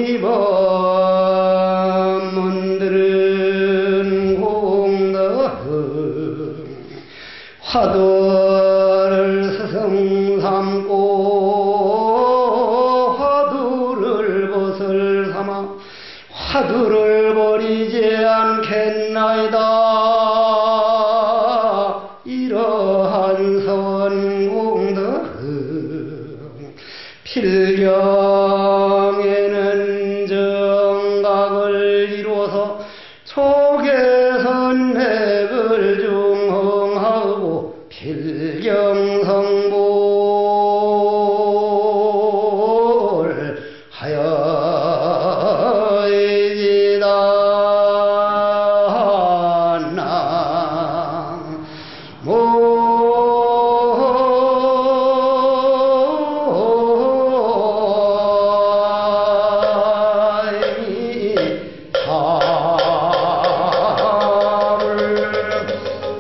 이번 문들은 공덕 화두를 스승 삼고 화두를 벗을 삼아 화두를 버리지 않겠나이다. 이러한 선공덕 필경에는 정각을 이루어서 촉에선맥을 중흥하고 필경성불 하여이지다.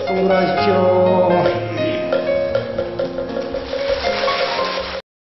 성불하십시오.